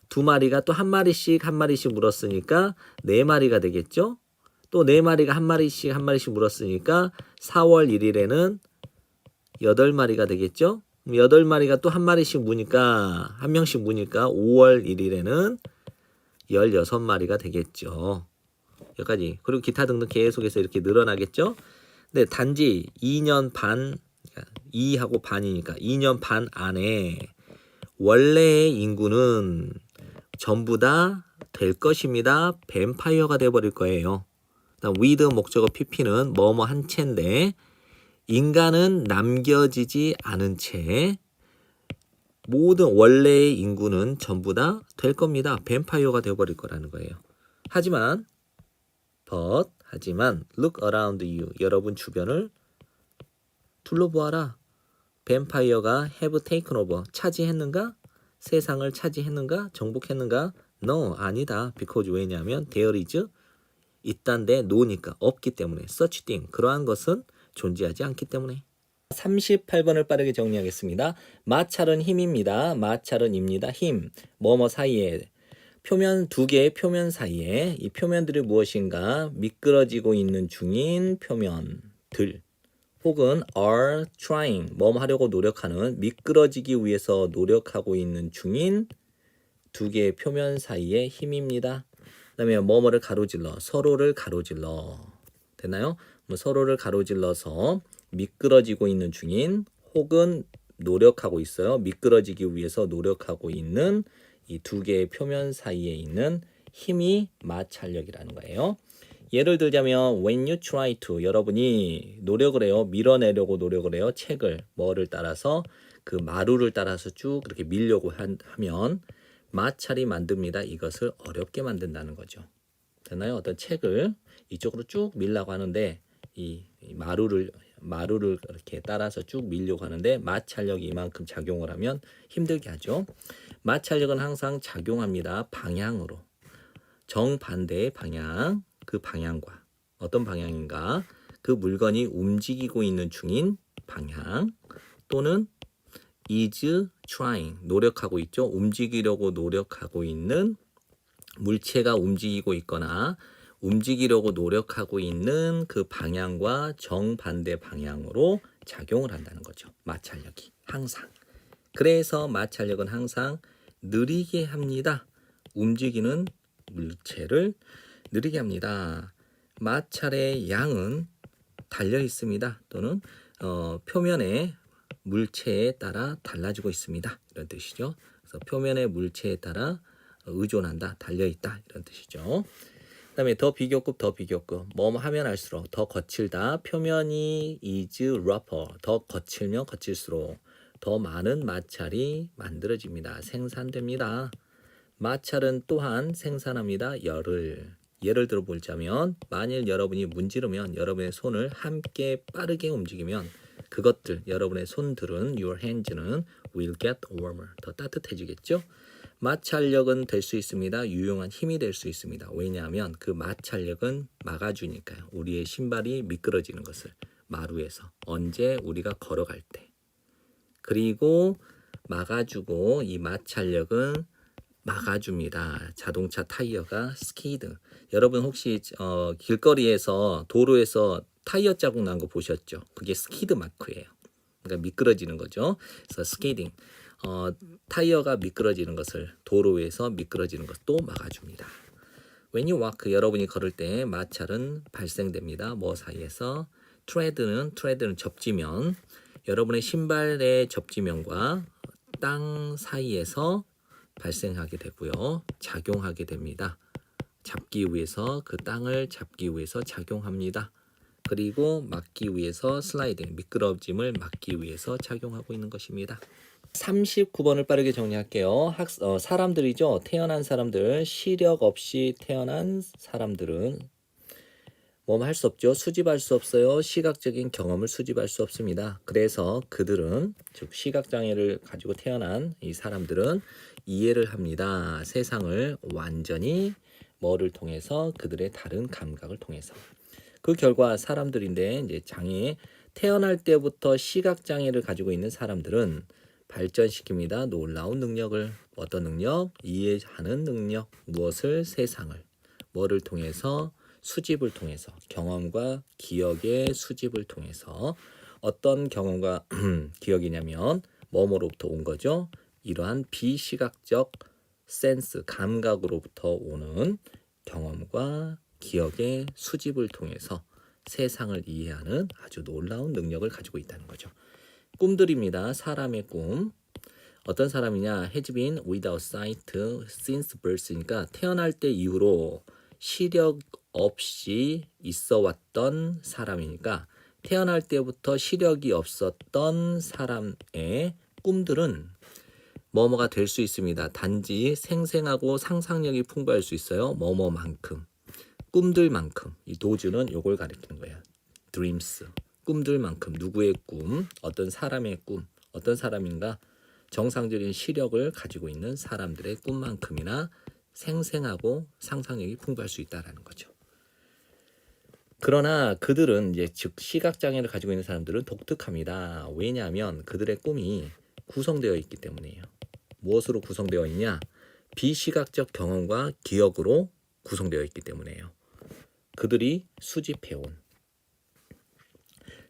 2마리가 또 한 마리씩 물었으니까 4마리가 되겠죠. 또 4마리가 한 마리씩 물었으니까 4월 1일에는 8마리가 되겠죠. 8마리가 또 한 마리씩 무니까, 한 명씩 무니까 5월 1일에는 16마리가 되겠죠. 여기까지. 그리고 기타 등등 계속해서 이렇게 늘어나겠죠. 근데 단지 2년 반, 2하고 반이니까 2년 반 안에 원래의 인구는 전부 다 될 것입니다. 뱀파이어가 돼버릴 거예요. with 목적어 pp는 뭐뭐 한 채인데 인간은 남겨지지 않은 채 모든 원래의 인구는 전부 다 될 겁니다. 뱀파이어가 되어버릴 거라는 거예요. 하지만 look around you. 여러분 주변을 둘러보아라. 뱀파이어가 have taken over. 차지했는가? 세상을 차지했는가? 정복했는가? No, 아니다. because 왜냐하면 there is 있단데 no니까 없기 때문에 such thing. 그러한 것은 존재하지 않기 때문에. 38번을 빠르게 정리하겠습니다. 마찰은 힘입니다. 마찰은입니다. 힘. 뭐뭐 사이에. 표면 두 개의 표면 사이에 이 표면들이 무엇인가? 미끄러지고 있는 중인 표면들. 혹은 are trying. 뭐뭐 하려고 노력하는, 미끄러지기 위해서 노력하고 있는 중인 두 개의 표면 사이의 힘입니다. 그 다음에 뭐뭐를 가로질러, 서로를 가로질러. 됐나요? 서로를 가로질러서 미끄러지고 있는 중인 혹은 노력하고 있어요. 미끄러지기 위해서 노력하고 있는 이 두 개의 표면 사이에 있는 힘이 마찰력이라는 거예요. 예를 들자면 when you try to, 여러분이 노력을 해요. 밀어내려고 노력을 해요. 책을 뭐를 따라서, 그 마루를 따라서 쭉 그렇게 밀려고 하면 마찰이 만듭니다. 이것을 어렵게 만든다는 거죠. 되나요? 어떤 책을 이쪽으로 쭉 밀려고 하는데 이 마루를 이렇게 따라서 쭉 밀려고 하는데 마찰력이 이만큼 작용을 하면 힘들게 하죠. 마찰력은 항상 작용합니다. 방향으로. 정반대의 방향, 그 방향과 어떤 방향인가? 그 물건이 움직이고 있는 중인 방향, 또는 is trying, 노력하고 있죠. 움직이려고 노력하고 있는 물체가 움직이고 있거나 움직이려고 노력하고 있는 그 방향과 정반대 방향으로 작용을 한다는 거죠. 마찰력이 항상. 그래서 마찰력은 항상 느리게 합니다. 움직이는 물체를 느리게 합니다. 마찰의 양은 달려 있습니다. 또는 표면의 물체에 따라 달라지고 있습니다. 이런 뜻이죠. 그래서 표면의 물체에 따라 의존한다, 달려있다, 이런 뜻이죠. 그 다음에 더 비교급, 뭐뭐 하면 할수록 더 거칠다. 표면이 is rougher. 더 거칠면 거칠수록 더 많은 마찰이 만들어집니다. 생산됩니다. 마찰은 또한 생산합니다. 열을. 예를 들어 보자면 만일 여러분이 문지르면 여러분의 손을 함께 빠르게 움직이면 그것들, 여러분의 손들은, your hands는 will get warmer. 더 따뜻해지겠죠? 마찰력은 될 수 있습니다. 유용한 힘이 될 수 있습니다. 왜냐하면 그 마찰력은 막아주니까요. 우리의 신발이 미끄러지는 것을 마루에서 언제 우리가 걸어갈 때. 그리고 막아주고 이 마찰력은 막아줍니다. 자동차 타이어가 스키드. 여러분 혹시 길거리에서 도로에서 타이어 자국 난 거 보셨죠? 그게 스키드 마크예요. 그러니까 미끄러지는 거죠. 그래서 스케이팅. 타이어가 미끄러지는 것을, 도로에서 미끄러지는 것도 막아줍니다. When you walk, 여러분이 걸을 때 마찰은 발생됩니다. 뭐 사이에서? 트레드는 접지면, 여러분의 신발의 접지면과 땅 사이에서 발생하게 되고요. 작용하게 됩니다. 잡기 위해서, 그 땅을 잡기 위해서 작용합니다. 그리고 막기 위해서 슬라이딩, 미끄러짐을 막기 위해서 작용하고 있는 것입니다. 39번을 빠르게 정리할게요. 사람들이죠. 태어난 사람들, 시력 없이 태어난 사람들은 뭐 할 수 없죠. 수집할 수 없어요. 시각적인 경험을 수집할 수 없습니다. 그래서 그들은, 즉 시각장애를 가지고 태어난 이 사람들은 이해를 합니다. 세상을 완전히 뭐를 통해서? 그들의 다른 감각을 통해서. 그 결과 사람들인데 이제 태어날 때부터 시각장애를 가지고 있는 사람들은 발전시킵니다. 놀라운 능력을. 어떤 능력? 이해하는 능력. 무엇을? 세상을. 뭐를 통해서? 수집을 통해서. 경험과 기억의 수집을 통해서. 어떤 경험과 기억이냐면 뭐뭐로부터 온 거죠? 이러한 비시각적 센스, 감각으로부터 오는 경험과 기억의 수집을 통해서 세상을 이해하는 아주 놀라운 능력을 가지고 있다는 거죠. 꿈들입니다. 사람의 꿈. 어떤 사람이냐? has been without sight since birth니까 태어날 때 이후로 시력 없이 있어 왔던 사람이니까 태어날 때부터 시력이 없었던 사람의 꿈들은 뭐뭐가 될 수 있습니다. 단지 생생하고 상상력이 풍부할 수 있어요. 뭐뭐만큼. 꿈들만큼. 이 도주는 요걸 가리키는 거예요. dreams. 꿈들만큼. 누구의 꿈? 어떤 사람의 꿈. 어떤 사람인가? 정상적인 시력을 가지고 있는 사람들의 꿈만큼이나 생생하고 상상력이 풍부할 수 있다라는 거죠. 그러나 그들은 이제 즉 시각장애를 가지고 있는 사람들은 독특합니다. 왜냐하면 그들의 꿈이 구성되어 있기 때문이에요. 무엇으로 구성되어 있냐? 비시각적 경험과 기억으로 구성되어 있기 때문이에요. 그들이 수집해온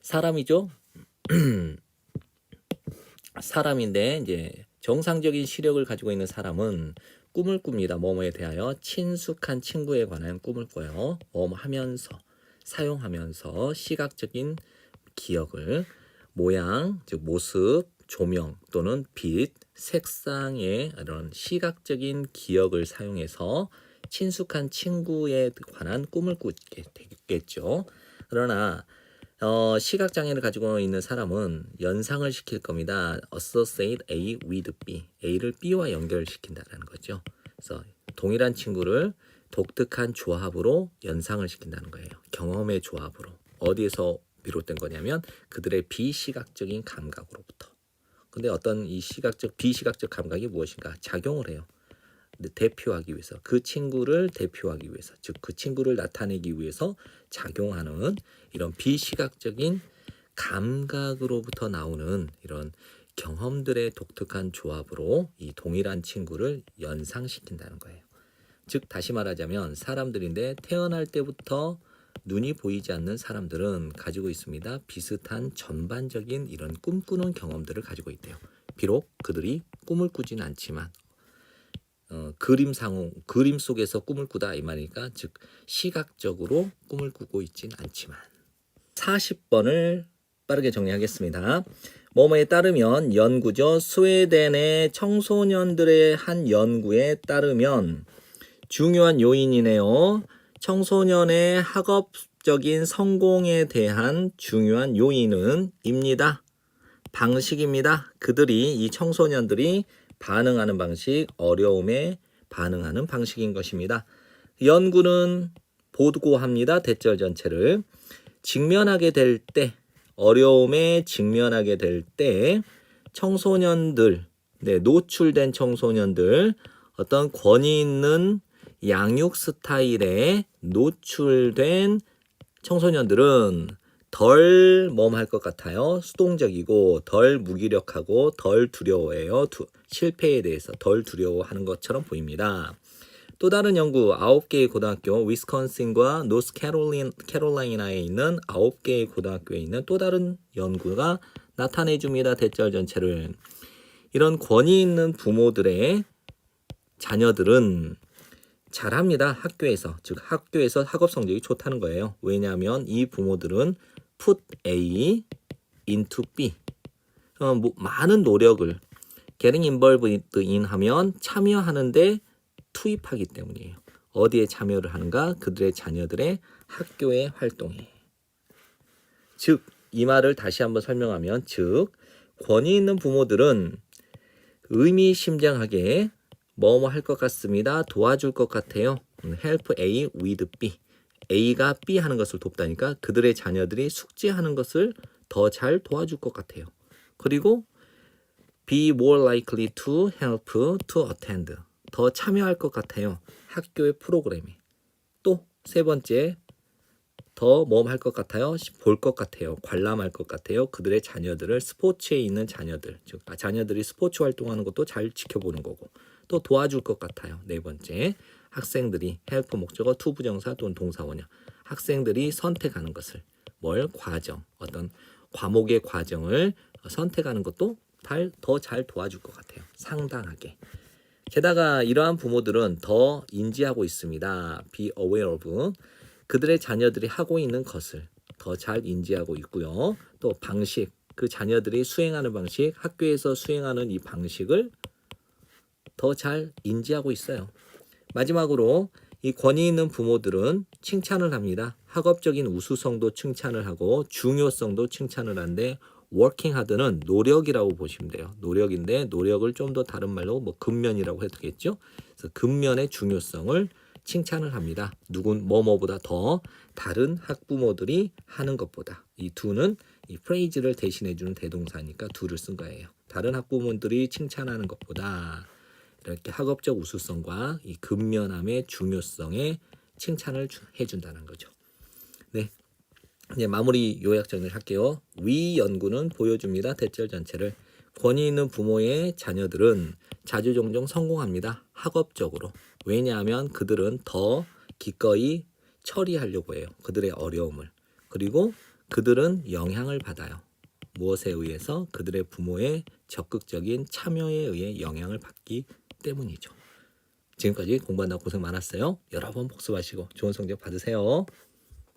사람이죠. 사람인데 이제 정상적인 시력을 가지고 있는 사람은 꿈을 꿉니다. 뭐뭐에 대하여 친숙한 친구에 관한 꿈을 꿔요. 뭐뭐 하면서 사용하면서 시각적인 기억을 모양, 즉 모습, 조명 또는 빛, 색상의 이런 시각적인 기억을 사용해서 친숙한 친구에 관한 꿈을 꾸게 되겠죠. 그러나 시각장애를 가지고 있는 사람은 연상을 시킬 겁니다. Associate A with B. A를 B와 연결시킨다는 거죠. 그래서 동일한 친구를 독특한 조합으로 연상을 시킨다는 거예요. 경험의 조합으로. 어디에서 비롯된 거냐면 그들의 비시각적인 감각으로부터. 근데 어떤 이 비시각적 감각이 무엇인가? 작용을 해요. 대표하기 위해서. 그 친구를 대표하기 위해서. 즉 그 친구를 나타내기 위해서 작용하는 이런 비시각적인 감각으로부터 나오는 이런 경험들의 독특한 조합으로 이 동일한 친구를 연상시킨다는 거예요. 즉 다시 말하자면 사람들인데 태어날 때부터 눈이 보이지 않는 사람들은 가지고 있습니다. 비슷한 전반적인 이런 꿈꾸는 경험들을 가지고 있대요. 비록 그들이 꿈을 꾸진 않지만 그림 속에서 꿈을 꾸다 이 말이니까 즉 시각적으로 꿈을 꾸고 있진 않지만 40번을 빠르게 정리하겠습니다. 뭐뭐에 따르면 연구죠. 스웨덴의 청소년들의 한 연구에 따르면 중요한 요인이네요. 청소년의 학업적인 성공에 대한 중요한 요인은 입니다. 방식입니다. 이 청소년들이 반응하는 방식, 어려움에 반응하는 방식인 것입니다. 연구는 보고합니다. 대절 전체를. 직면하게 될 때, 어려움에 직면하게 될 때 청소년들, 노출된 청소년들, 어떤 권위 있는 양육 스타일에 노출된 청소년들은 덜 할 것 같아요. 수동적이고 덜 무기력하고 덜 두려워해요. 실패에 대해서 덜 두려워하는 것처럼 보입니다. 또 다른 연구 9개의 고등학교 위스콘신과 노스캐롤라이나에 있는 9개의 고등학교에 있는 또 다른 연구가 나타내 줍니다. 대절 전체를. 이런 권위 있는 부모들의 자녀들은 잘합니다. 학교에서. 즉 학교에서 학업 성적이 좋다는 거예요. 왜냐하면 이 부모들은 put A into B. 많은 노력을 getting involved in 하면 참여하는데 투입하기 때문이에요. 어디에 참여를 하는가? 그들의 자녀들의 학교의 활동에. 즉 이 말을 다시 한번 설명하면 즉 권위 있는 부모들은 의미심장하게 뭐뭐 할 것 같습니다. 도와줄 것 같아요. help A with B. A가 B 하는 것을 돕다니까 그들의 자녀들이 숙제하는 것을 더 잘 도와줄 것 같아요. 그리고 be more likely to help to attend. 더 참여할 것 같아요. 학교의 프로그램에. 또 세 번째, 더 할 것 같아요. 볼 것 같아요. 관람할 것 같아요. 그들의 자녀들을 스포츠에 있는 자녀들, 즉 자녀들이 스포츠 활동하는 것도 잘 지켜보는 거고 또 도와줄 것 같아요. 네 번째, 학생들이 help 목적어 to 부정사 또는 동사 원형. 학생들이 선택하는 것을 과정, 어떤 과목의 과정을 선택하는 것도 더 잘 도와줄 것 같아요. 상당하게. 게다가 이러한 부모들은 더 인지하고 있습니다. be aware of. 그들의 자녀들이 하고 있는 것을 더 잘 인지하고 있고요. 또 방식, 그 자녀들이 수행하는 방식, 학교에서 수행하는 이 방식을 더 잘 인지하고 있어요. 마지막으로 이 권위 있는 부모들은 칭찬을 합니다. 학업적인 우수성도 칭찬을 하고 중요성도 칭찬을 하는데 working hard는 노력이라고 보시면 돼요. 노력인데 노력을 좀 더 다른 말로 근면이라고 해도 되겠죠. 그래서 근면의 중요성을 칭찬을 합니다. 뭐뭐보다 더 다른 학부모들이 하는 것보다. 이 do는 이 phrase를 대신해주는 대동사니까 do를 쓴 거예요. 다른 학부모들이 칭찬하는 것보다 이렇게 학업적 우수성과 이 근면함의 중요성에 칭찬을 해준다는 거죠. 네, 이제 마무리 요약 정리를 할게요. 위 연구는 보여줍니다. 대절 전체를. 권위 있는 부모의 자녀들은 자주 종종 성공합니다. 학업적으로. 왜냐하면 그들은 더 기꺼이 처리하려고 해요. 그들의 어려움을. 그리고 그들은 영향을 받아요. 무엇에 의해서? 그들의 부모의 적극적인 참여에 의해 영향을 받기 때문이죠. 지금까지 공부한다고 고생 많았어요. 여러 번 복습하시고 좋은 성적 받으세요.